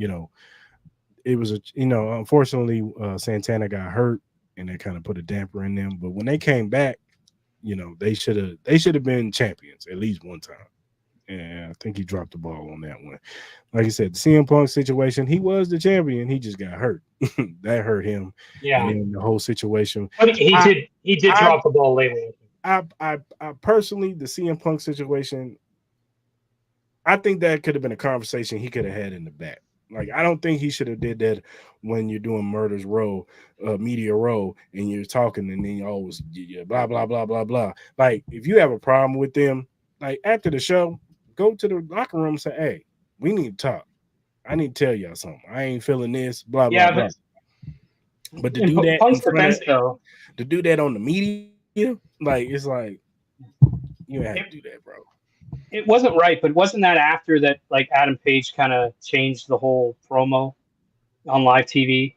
it was unfortunately Santana got hurt and that kind of put a damper in them. But when they came back, they should have been champions at least one time. And I think he dropped the ball on that one. Like I said, the CM Punk situation, he was the champion. He just got hurt. That hurt him. Yeah. And then the whole situation. But he did drop the ball lately. I personally, the CM Punk situation, I think that could have been a conversation he could have had in the back. Like, I don't think he should have did that when you're doing Murders Row, Media Row, and you're talking and then you always blah, blah, blah, blah, blah. Like, if you have a problem with them, like, after the show, go to the locker room and say, hey, we need to talk. I need to tell y'all something. I ain't feeling this, blah, blah, blah. But to do that to do that on the media, like, it's like, you have to do that, bro. It wasn't right, but wasn't that after that, like, Adam Page kind of changed the whole promo on live TV?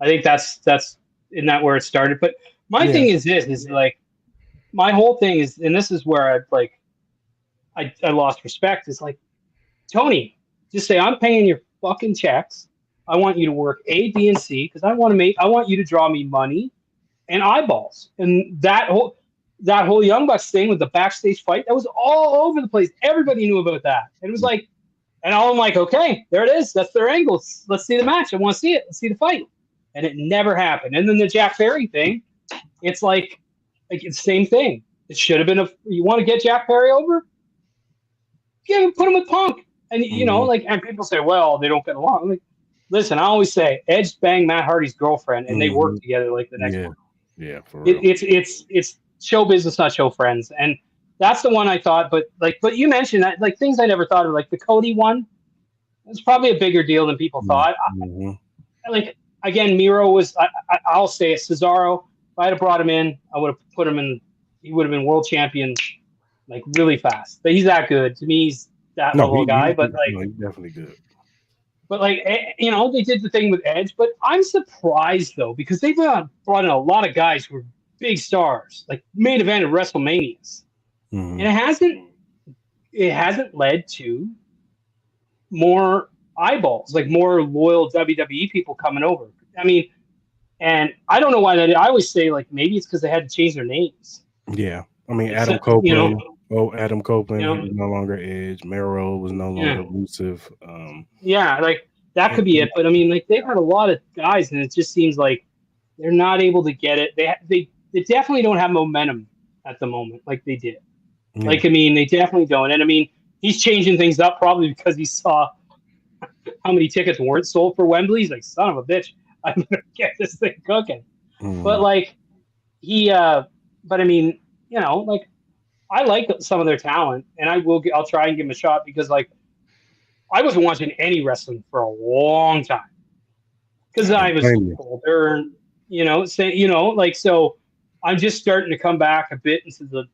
I think that's isn't that where it started? But my thing is this, is like, my whole thing is, and this is where I lost respect, is like, Tony, just say, I'm paying your fucking checks. I want you to work A, B, and C because I want you to draw me money and eyeballs. And that whole Young Bucks thing with the backstage fight, that was all over the place. Everybody knew about that. And it was like, and I'm like, okay, there it is. That's their angle. Let's see the match. I want to see it. Let's see the fight. And it never happened. And then the Jack Perry thing, it's like it's the same thing. It should have been you want to get Jack Perry over? Yeah, put him with Punk. And and people say, well, they don't get along. I'm like, listen, I always say Edge banged Matt Hardy's girlfriend and they work together like the next one. Yeah, for real. It's show business, not show friends. And that's the one I thought, but you mentioned that, like, things I never thought of, like the Cody one. It's probably a bigger deal than people thought. Like, again, Miro was, I'll say it, Cesaro. If I had brought him in, I would have put him in, he would have been world champion, like, really fast. But he's that good. To me, he's that level guy. But he's definitely good. But, like, they did the thing with Edge. But I'm surprised, though, because they've brought in a lot of guys who are big stars, like main event of WrestleManias. And it hasn't led to more eyeballs, like more loyal WWE people coming over. I mean, and I don't know why that. I always say, like, maybe it's because they had to change their names. Yeah, I mean, Adam Copeland. Adam Copeland was no longer Edge. Mero was no longer elusive. Like that could be it. But I mean, like, they've had a lot of guys, and it just seems like they're not able to get it. They definitely don't have momentum at the moment, like they did. Yeah. Like, I mean, they definitely don't. And I mean, he's changing things up probably because he saw how many tickets weren't sold for Wembley. He's like, son of a bitch, I'm gonna get this thing cooking. But like but I mean, like, I like some of their talent, and I'll try and give them a shot because, like, I wasn't watching any wrestling for a long time because I was older, so I'm just starting to come back a bit into the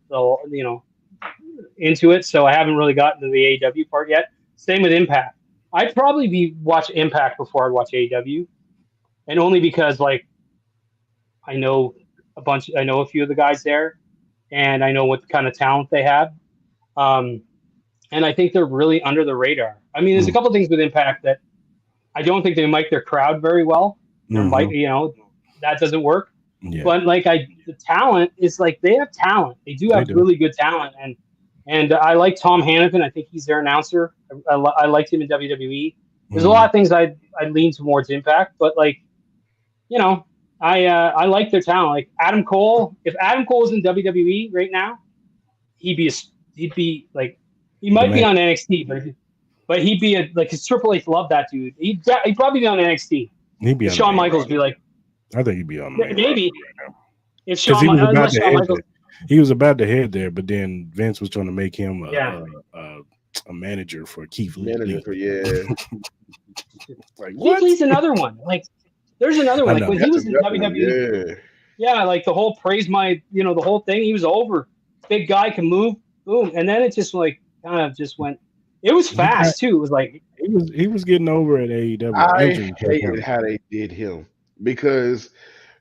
into it. So I haven't really gotten to the AEW part yet. Same with Impact. I'd probably watch Impact before I'd watch AEW, and only because, like, I know a few of the guys there, and I know what kind of talent they have. And I think they're really under the radar. I mean, there's a couple things with Impact that I don't think they mic their crowd very well. That doesn't work. Yeah. But like, the talent is, like, they have talent. They do have really good talent, and I like Tom Hannafin. I think he's their announcer. I liked him in WWE. There's a lot of things I lean towards Impact, but, like, I like their talent. Like Adam Cole. If Adam Cole was in WWE right now, he'd be like, he might be on NXT, but he'd be like, his Triple H loved that dude. He'd probably be on NXT. He'd be on Shawn Michaels be like, I think he'd be on maybe. Right, it's Shawn Michaels. He was about to head there, but then Vince was trying to make him a manager for Keith Lee. Like, Keith Lee's another one. Like, there's another one. Like, when he was in WWE, like, the whole praise the whole thing. He was over. Big guy, can move. boom, and then it just like kind of just went. It was fast too. It was like he was getting over at AEW. I hated how they did him because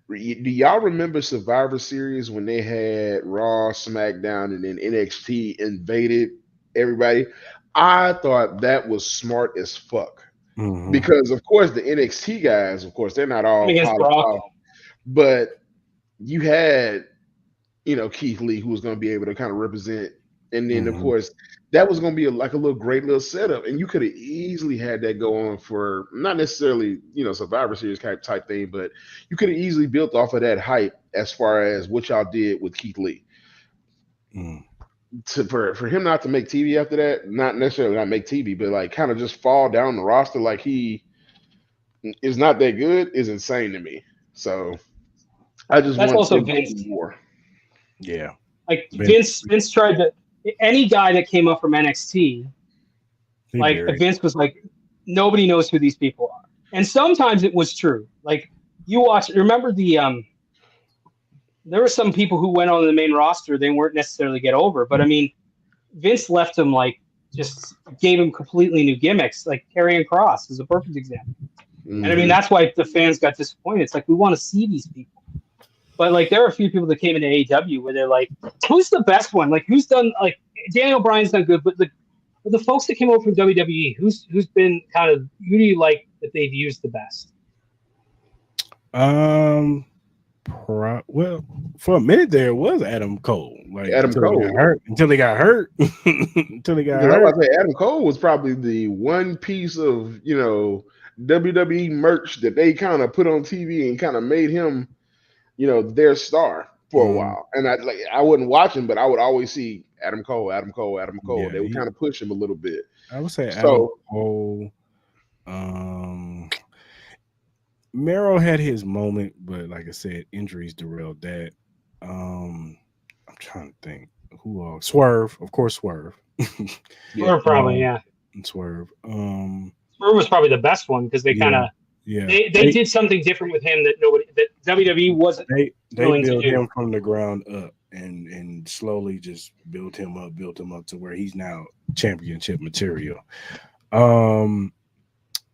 do y'all remember Survivor Series when they had Raw, SmackDown, and then NXT invaded everybody? I thought that was smart as fuck because, of course, the NXT guys, of course, they're not all against polished Brock. off, but you had, Keith Lee who was going to be able to kind of represent, and then of course that was going to be like a little great little setup, and you could have easily had that go on for not necessarily Survivor Series type thing, but you could have easily built off of that hype as far as what y'all did with Keith Lee. For him not to make TV after that, not necessarily not make TV, but like kind of just fall down the roster like he is not that good is insane to me. So I just That's want also Vince. more. Yeah, like Vince tried to. Any guy that came up from NXT, Vince was like, nobody knows who these people are, and sometimes it was true. Like remember there were some people who went on the main roster, they weren't necessarily get over, but I mean, Vince left them just gave him completely new gimmicks. Like Karrion Kross is a perfect example, and I mean that's why the fans got disappointed. It's like we want to see these people. But like there are a few people that came into AEW where they're like, who's the best one? Like who's done Daniel Bryan's done good, but the folks that came over from WWE, who's been kind of who do you like that they've used the best? Well, for a minute there was Adam Cole. Until he got hurt. I was say Adam Cole was probably the one piece of WWE merch that they kind of put on TV and kind of made him their star for a while. And I wouldn't watch him, but I would always see Adam Cole. Yeah, they would kind of push him a little bit. I would say Adam Cole. Mero had his moment, but like I said, injuries derailed that. I'm trying to think who else. Swerve, of course, Swerve. Swerve probably, yeah. Swerve. Swerve was probably the best one because they kind of. Yeah, they did something different with him that WWE wasn't. They built him from the ground up and slowly just built him up to where he's now championship material. I'm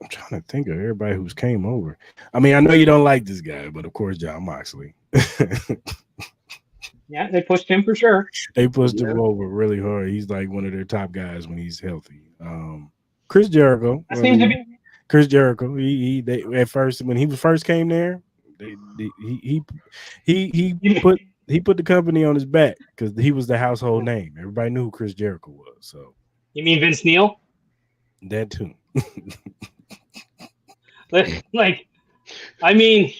trying to think of everybody who's came over. I mean, I know you don't like this guy, but of course, Jon Moxley. Yeah, they pushed him for sure. They pushed him over really hard. He's like one of their top guys when he's healthy. Chris Jericho. Chris Jericho. They at first when he first came there, he put the company on his back because he was the household name. Everybody knew who Chris Jericho was. So you mean Vince Neil? That too. I mean,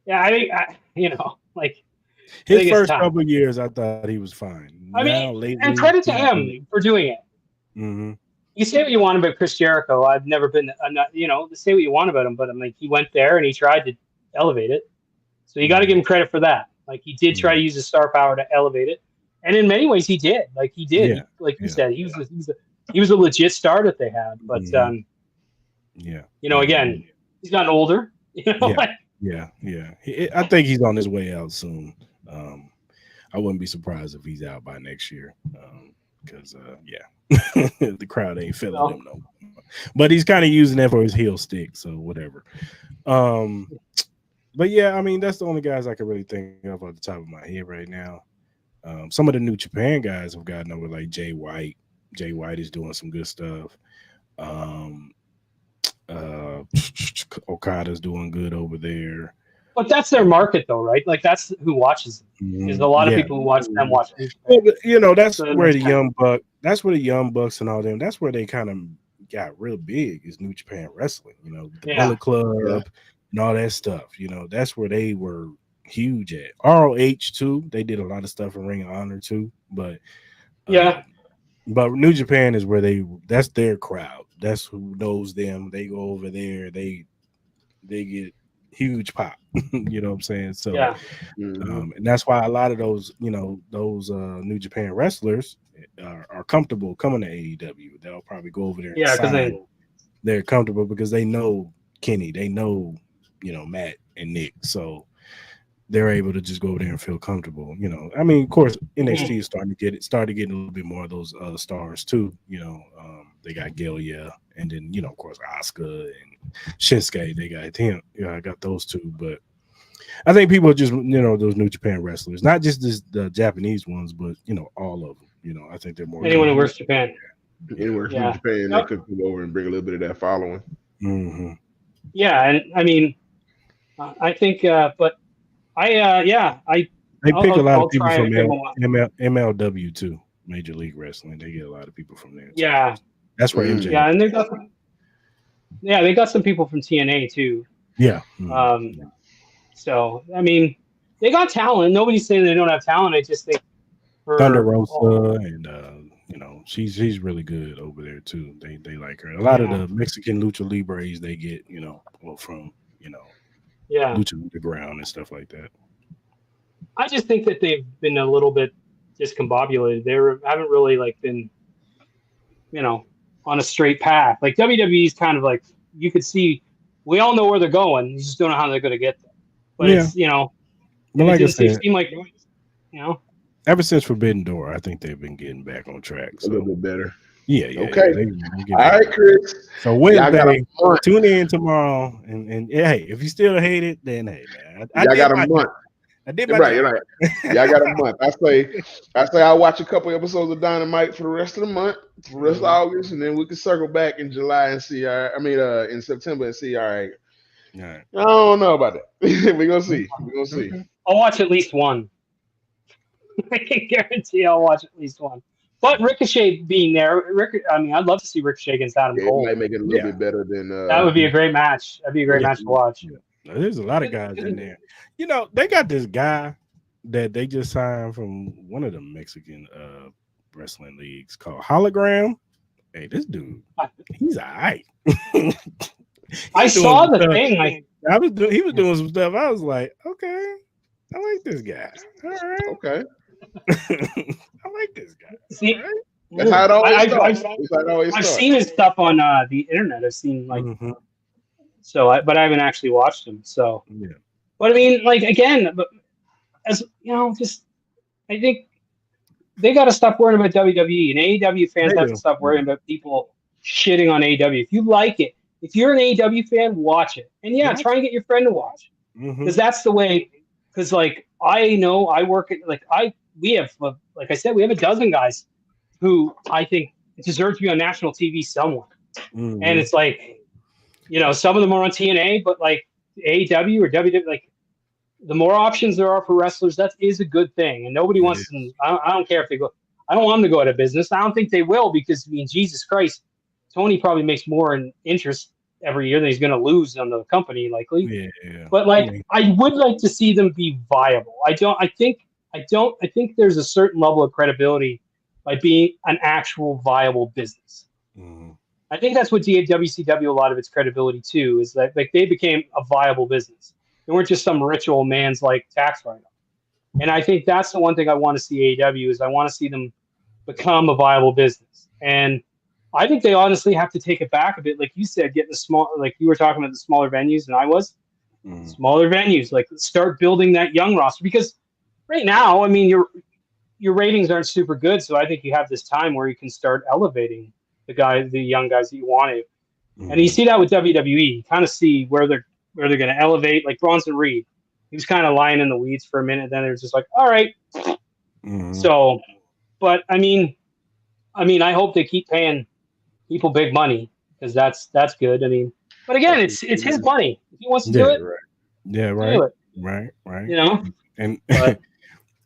yeah, his first couple of years, I thought he was fine. And credit to him for doing it. Mm-hmm. You say what you want about Chris Jericho. I'm not, say what you want about him, but I'm like, he went there and he tried to elevate it. So you got to give him credit for that. Like he did try to use his star power to elevate it. And in many ways he did. Like he did. Yeah. Like you said, he was a legit star that they had. But, again, he's gotten older. Yeah. I think he's on his way out soon. I wouldn't be surprised if he's out by next year. Because the crowd ain't feeling him no more. But he's kind of using that for his heel stick, so whatever. But yeah, I mean that's the only guys I can really think of off the top of my head right now. Some of the New Japan guys have gotten over, like Jay White. Jay White is doing some good stuff. Okada's doing good over there. But that's their market, though, right? Like that's who watches them. There's a lot of people who watch them. That's where the Young Bucks. That's where the Young Bucks and all them. That's where they kind of got real big. Is New Japan Wrestling. The Bullet Club and all that stuff. That's where they were huge at. ROH too. They did a lot of stuff in Ring of Honor too. But but New Japan is where that's their crowd. That's who knows them. They go over there. They get huge pop. You know what I'm saying? So and that's why a lot of those New Japan wrestlers are comfortable coming to AEW. They'll probably go over there because they're comfortable because they know Kenny, they know Matt and Nick. So they're able to just go over there and feel comfortable. You know, I mean, of course, NXT is started getting a little bit more of those other stars too. You know, they got Gilia, and then of course Asuka and Shinsuke. They got him. Yeah, I got those two, but I think people are just those New Japan wrestlers, not just the Japanese ones, but all of them. I think they're more anyone who works Japan. Anywhere from Japan, they could come over and bring a little bit of that following. Mm-hmm. Yeah, and I mean, I think, but I they pick a lot of people from MLW too, Major League Wrestling. They get a lot of people from there. Yeah, that's where MJ. Yeah, and they got some people from TNA too. Yeah. So I mean, they got talent. Nobody's saying they don't have talent. I just think Thunder Rosa and she's really good over there too. They like her. A lot of the Mexican lucha libres they get from lucha underground and stuff like that. I just think that they've been a little bit discombobulated. They haven't really been on a straight path. Like WWE's kind of like, you could see, we all know where they're going. You just don't know how they're going to get there. But it's but like I said, seem like ever since Forbidden Door, I think they've been getting back on track. So. A little bit better. Yeah. Okay. All right, Chris. So Wednesday, tune in tomorrow, and hey, if you still hate it, then hey, man, I got a month. I did my right. Yeah, I got a month. I say I'll watch a couple episodes of Dynamite for the rest of the month, for the rest of August, and then we can circle back in July and see. In September and see. All right. I don't know about that. We're gonna see. I'll watch at least one. I can guarantee I'll watch at least one. But Ricochet being there, I'd love to see Ricochet against Adam Cole. It might make it a little bit better than. That would be a great match. That'd be a great match to watch. Yeah. There's a lot of guys in there. They got this guy that they just signed from one of the Mexican wrestling leagues called Hologram. Hey, this dude, he's all right. I saw the thing. He was doing some stuff. I was like, okay, I like this guy. All right. Okay. I like this guy. See, right. That's how it always starts. I've seen his stuff on the internet. I've seen but I haven't actually watched him. So, but I mean, again, but as I think they got to stop worrying about WWE, and AEW fans have to stop worrying about people shitting on AEW. If you like it, if you're an AEW fan, watch it, and try and get your friend to watch, because that's the way. Because I know I work at we have like I said, we have a dozen guys who I think deserve to be on national TV somewhere, and it's some of them are on TNA, but AEW or WWE, the more options there are for wrestlers, that is a good thing. And nobody wants to. I don't care if they go. I don't want them to go out of business. I don't think they will, because Jesus Christ, Tony probably makes more in interest every year than he's going to lose on the company, likely. Yeah. But I would like to see them be viable. I think there's a certain level of credibility by being an actual viable business. I think that's what WCW, a lot of its credibility too, is that they became a viable business. They weren't just some rich old man's tax write-off. And I think that's the one thing I want to see AEW is I want to see them become a viable business. And I think they honestly have to take it back a bit. Like you said, getting the small, you were talking about the smaller venues, and I was smaller venues, start building that young roster, because right now, I mean, your ratings aren't super good. So I think you have this time where you can start elevating the young guys that you wanted. And you see that with WWE, you kind of see where they're going to elevate, like Bronson Reed. He was kind of lying in the weeds for a minute. Then it was just all right. So, but I mean, I hope they keep paying people big money, because that's good. I mean, but again, it's his money. If he wants to do it, right. Yeah, right. Right. And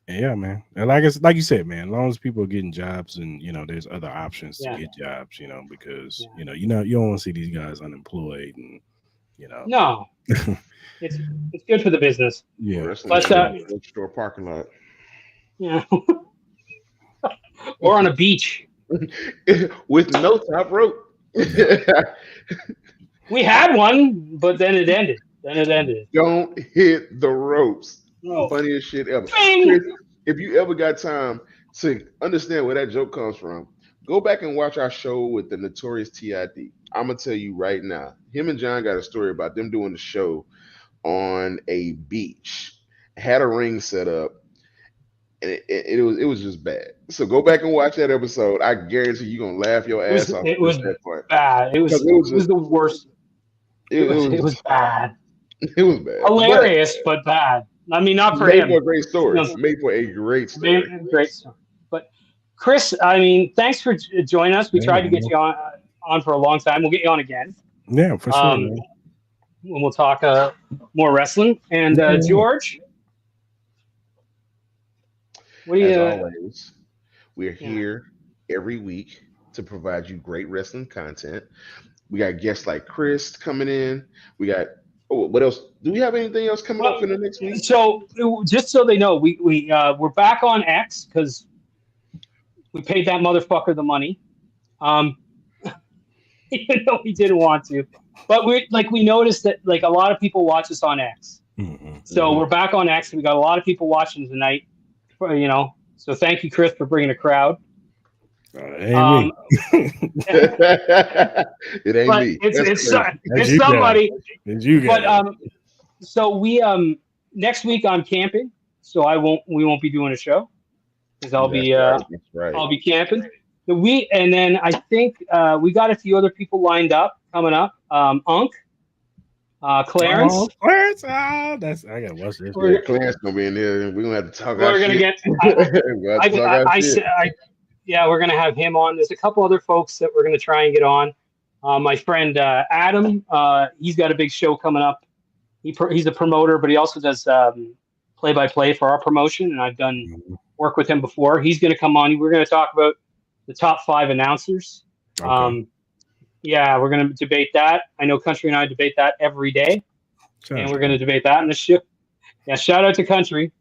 yeah, man. And like you said, man, as long as people are getting jobs and there's other options to get jobs, because you don't want to see these guys unemployed, and no, it's good for the business. Yeah, but store parking lot. Yeah, or on a beach with no top rope. We had one, but then it ended. Don't hit the ropes. No. Funniest shit ever. Chris, if you ever got time to understand where that joke comes from, go back and watch our show with the Notorious TID. I'm gonna tell you right now, him and John got a story about them doing the show on a beach, had a ring set up, and it was just bad. So go back and watch that episode. I guarantee you're gonna laugh your ass off It was that part. bad. It was the worst. It was bad. It was bad. Hilarious, but bad. I mean, not for made him. for a great story. No. Made for a great story. Great story. But Chris, I mean, thanks for joining us. We tried to get you on for a long time. We'll get you on again. Yeah, for sure. Man. When we'll talk more wrestling. And George, what do you? As always, we're here every week to provide you great wrestling content. We got guests like Chris coming in. We got what else? Do we have anything else coming up in the next week? So just so they know, we're back on X because we paid that motherfucker the money. Even though we didn't want to. But we noticed that like a lot of people watch us on X. Mm-hmm. So we're back on X. We got a lot of people watching tonight. So thank you, Chris, for bringing a crowd. It ain't me. It's somebody. It's you guys. But so we next week I'm camping, so we won't be doing a show because I'll be camping. And then I think we got a few other people lined up coming up. Clarence. Clarence, I gotta watch this. Clarence gonna be in there. We're gonna have to talk. We're gonna get. We're gonna have him on. There's a couple other folks that we're gonna try and get on. My friend Adam, he's got a big show coming up. He's a promoter, but he also does play-by-play for our promotion, and I've done work with him before. He's gonna come on. We're gonna talk about the top 5 announcers. Okay. We're going to debate that. I know Country and I debate that every day, and we're going to debate that in the show. Yeah, shout out to Country.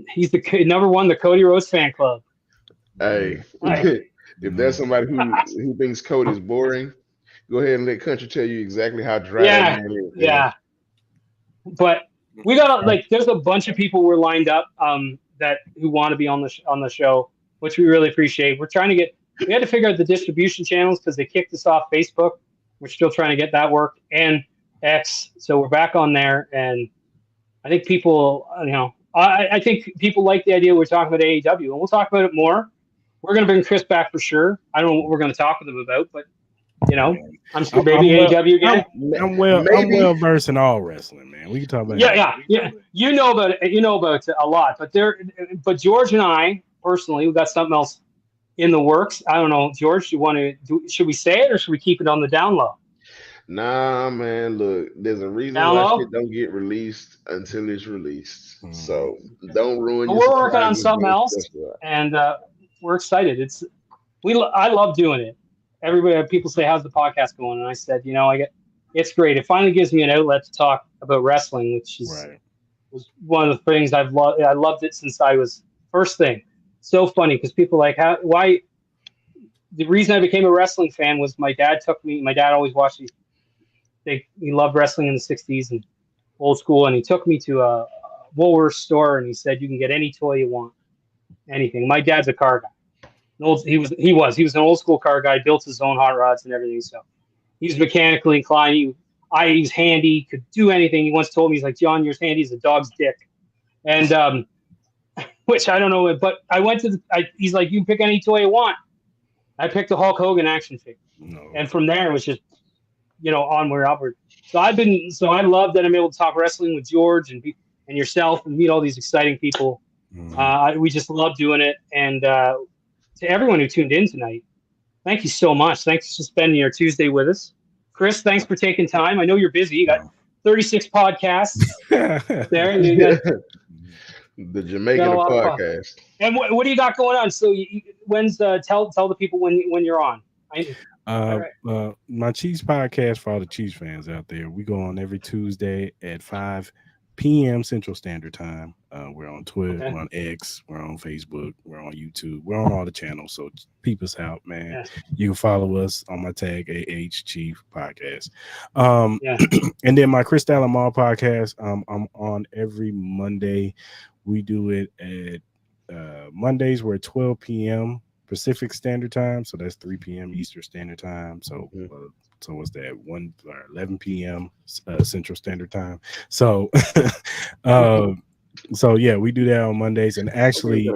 He's the number one, the Cody Rhodes fan club. Hey, if there's somebody who thinks Cody is boring, go ahead and let Country tell you exactly how dry it is. Yeah. But we got there's a bunch of people we're lined up who want to be on the show, which we really appreciate. We had to figure out the distribution channels because they kicked us off Facebook. We're still trying to get that work, and X. So we're back on there, and I think people, I think people like the idea we're talking about AEW, and we'll talk about it more. We're going to bring Chris back for sure. I don't know what we're going to talk with him about, but I'm sure maybe AEW again. I'm well versed in all wrestling, man. We can talk about yeah. You know about it. You know about it a lot, but George and I personally, we got something else in the works. I don't know, George. Should we say it or should we keep it on the down low? Nah, man. Look, there's a reason why shit don't get released until it's released. So don't ruin. We're working on something else, and we're excited. I love doing it. People say, "How's the podcast going?" And I said, it's great. It finally gives me an outlet to talk about wrestling, which was one of the things I've loved. I loved it since I was first thing. So funny because people why the reason I became a wrestling fan was my dad took me. My dad always watched he loved wrestling in the 60s and old school, and he took me to a Woolworths store and he said you can get any toy you want, anything. My dad's a car guy. He was an old school car guy, built his own hot rods and everything. So he was mechanically inclined. He was handy, could do anything. He once told me, he's like, "John, you're as handy as a dog's dick," and which I don't know, but I went to he's like, "You can pick any toy you want." I picked the Hulk Hogan action figure. And from there it was just, onward, upward. So I love that I'm able to talk wrestling with George and yourself and meet all these exciting people. We just love doing it. And to everyone who tuned in tonight, thank you so much. Thanks for spending your Tuesday with us. Chris, thanks for taking time. I know you're busy. You got 36 podcasts there. You got the Jamaican podcast. And what do you got going on? So when's tell the people when you're on? My Chiefs podcast for all the Chiefs fans out there. We go on every Tuesday at 5 p.m. Central Standard Time. We're on Twitter, we're on X, we're on Facebook, we're on YouTube, we're on all the channels. So peep us out, man. Yeah. You can follow us on my tag AH Chief Podcast. And then my Cris Style podcast. I'm on every Monday. We do it at Mondays. We're at 12 p.m. Pacific Standard Time, so that's 3 p.m. Eastern Standard Time. So what's that? 11 p.m. Central Standard Time. So So yeah, we do that on Mondays, and actually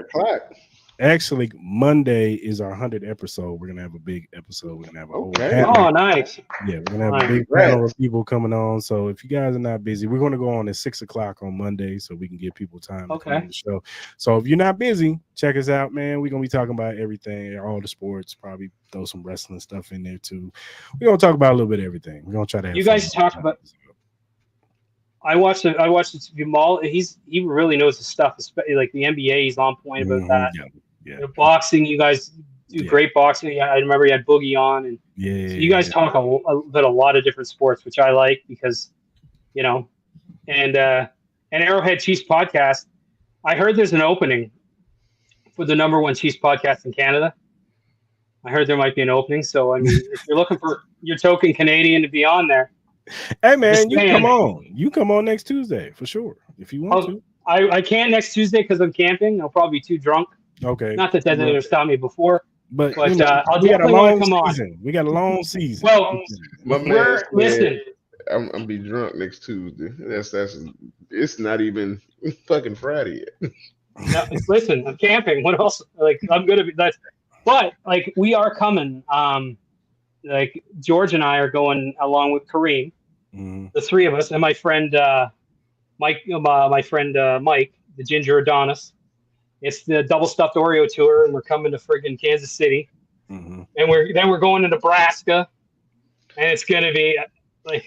Monday is our 100th episode. We're gonna have a big episode. We're gonna have a whole panel. Oh, nice. Yeah, we're gonna have a big panel of people coming on. So if you guys are not busy, we're gonna go on at 6:00 on Monday, so we can give people time to come on the show. So if you're not busy, check us out, man. We're gonna be talking about everything, all the sports. Probably throw some wrestling stuff in there too. We're gonna talk about a little bit of everything. We're gonna try to have you guys talk about. I watched the Jamal. He really knows his stuff, especially like the NBA. He's on point about that. Yeah. The boxing, you guys do great boxing. Yeah, I remember you had Boogie on, and so you guys talk a lot of different sports, which I like because, and Arrowhead Chiefs podcast. I heard there's an opening for the #1 Chiefs podcast in Canada. I heard there might be an opening, so I mean, if you're looking for your token Canadian to be on there, hey man, come on. You come on next Tuesday for sure if you want to. I can't next Tuesday because I'm camping. I'll probably be too drunk. Okay. Not that never stopped me before, but I'll definitely want to come on. We got a long season. Well, listen. I'm gonna be drunk next Tuesday. That's it's not even fucking Friday yet. No, listen, I'm camping. What else? Like I'm gonna be but like we are coming. Like George and I are going along with Kareem, the three of us, and my friend Mike, Mike, the Ginger Adonis. It's the double stuffed Oreo tour, and we're coming to friggin' Kansas City, and we're going to Nebraska, and it's gonna be like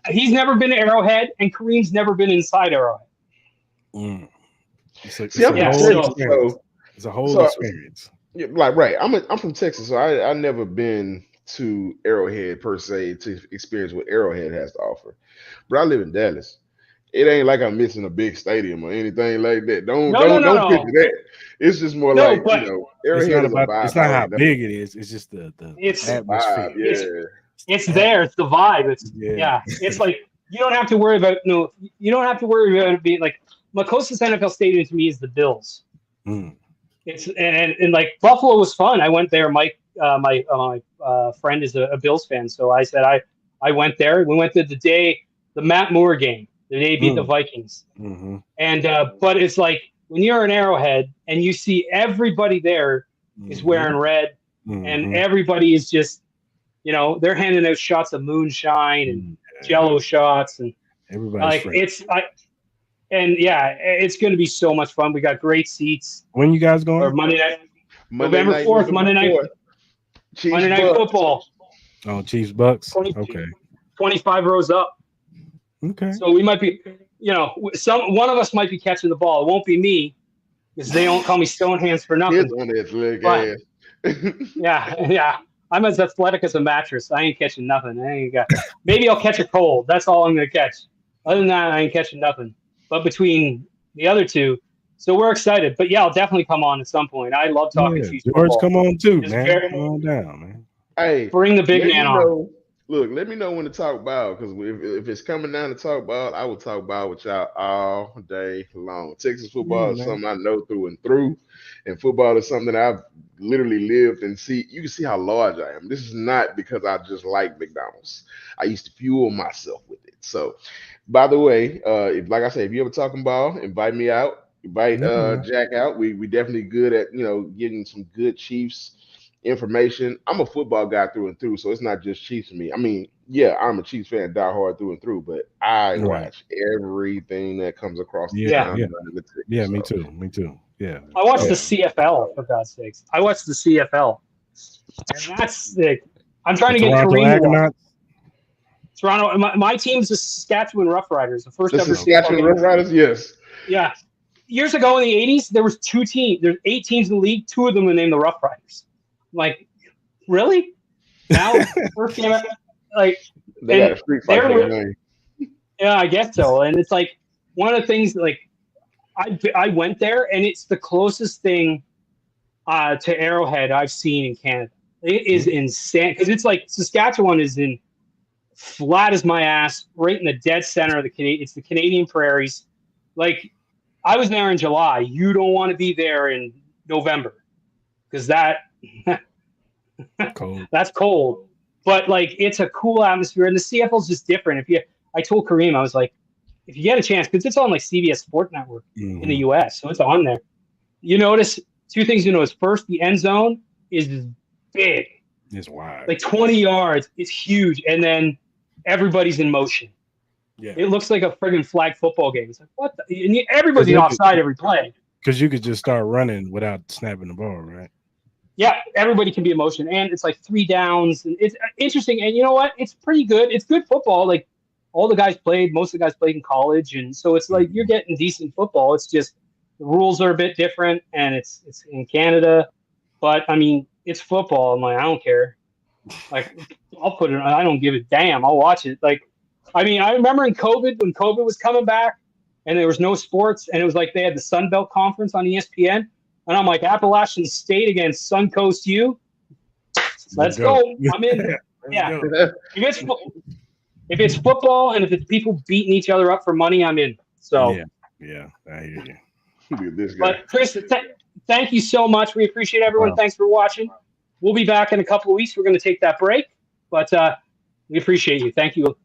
he's never been to Arrowhead, and Kareem's never been inside Arrowhead. It's a whole experience. Yeah, like right, I'm from Texas, so I never been to Arrowhead per se to experience what Arrowhead has to offer, but I live in Dallas. It ain't like I'm missing a big stadium or anything like that. Don't picture that. It's just more like Arrowhead is a vibe. It's not how big it is. It's just the atmosphere. Vibe, it's there. It's the vibe. It's like you don't have to worry about You don't have to worry about it being like my closest NFL stadium to me is the Bills. It's and like Buffalo was fun. I went there. Mike, my friend is a Bills fan, so I said I went there. We went to the Matt Moore game. They beat the Vikings. And but it's like when you're in Arrowhead and you see everybody there is wearing red, and everybody is just, they're handing out shots of moonshine and Jello shots, and everybody's like it's going to be so much fun. We got great seats. When you guys going? Or Monday night, November 4th, Monday night football. Oh, Chiefs Bucks. Okay, 25 rows up. Okay. So we might be, one of us might be catching the ball. It won't be me because they don't call me Stone Hands for nothing. Yeah. I'm as athletic as a mattress. I ain't catching nothing. Maybe I'll catch a cold. That's all I'm going to catch. Other than that, I ain't catching nothing. But between the other two, so we're excited. But yeah, I'll definitely come on at some point. I love talking Chiefs George, football. come on too, man. Come on down, man. Hey, bring the big man on. Look, let me know when to talk about, because if it's coming down to talk about, I will talk about with y'all all day long. Texas football is something I know through and through, and football is something that I've literally lived and see. You can see how large I am. This is not because I just like McDonald's. I used to fuel myself with it. So, by the way, like I said, if you ever talking ball, invite me out. Invite Jack out. We definitely good at getting some good Chiefs information. I'm a football guy through and through, so it's not just Chiefs for me. I mean, yeah, I'm a Chiefs fan, die hard through and through, but I watch everything that comes across the me too. Yeah. I watched the CFL, for God's sakes. I watched the CFL. And that's sick. I'm trying to get Kareem. Toronto. My team's the Saskatchewan Roughriders, the first ever Saskatchewan Roughriders, yes. Yeah. Years ago in the 80s, there was 2 teams. There's 8 teams in the league. 2 of them were named the Roughriders. Like, really? Now, first game, like they got a street fight name. Yeah, I guess so. And it's like one of the things. Like, I went there, and it's the closest thing to Arrowhead I've seen in Canada. It is insane because it's like Saskatchewan is in flat as my ass, right in the dead center of the Canadian. It's the Canadian prairies. Like, I was there in July. You don't want to be there in November because that's cold. But like, it's a cool atmosphere, and the CFL is just different. I told Kareem, I was like, if you get a chance, because it's on like CBS Sport Network in the US, so it's on there. You notice two things. You notice first, the end zone is big. It's wide. Like 20 yards. It's huge. And then everybody's in motion. Yeah. It looks like a friggin' flag football game. It's like, what the? And everybody's offside every play. Because you could just start running without snapping the ball, right? Yeah, everybody can be in motion. And it's like 3 downs. And it's interesting. And you know what? It's pretty good. It's good football. Like, all the guys played. Most of the guys played in college. And so it's like you're getting decent football. It's just the rules are a bit different. And it's in Canada. But, I mean, it's football. I'm like, I don't care. Like, I'll put it. I don't give a damn. I'll watch it. Like, I mean, I remember in COVID when COVID was coming back, and there was no sports, and it was like they had the Sun Belt Conference on ESPN, and I'm like, Appalachian State against Suncoast U. Let's go. I'm in. Yeah. If it's football and if it's people beating each other up for money, I'm in. So yeah, I hear you. Look at this guy. But Chris, thank you so much. We appreciate everyone. Thanks for watching. We'll be back in a couple of weeks. We're going to take that break, but we appreciate you. Thank you.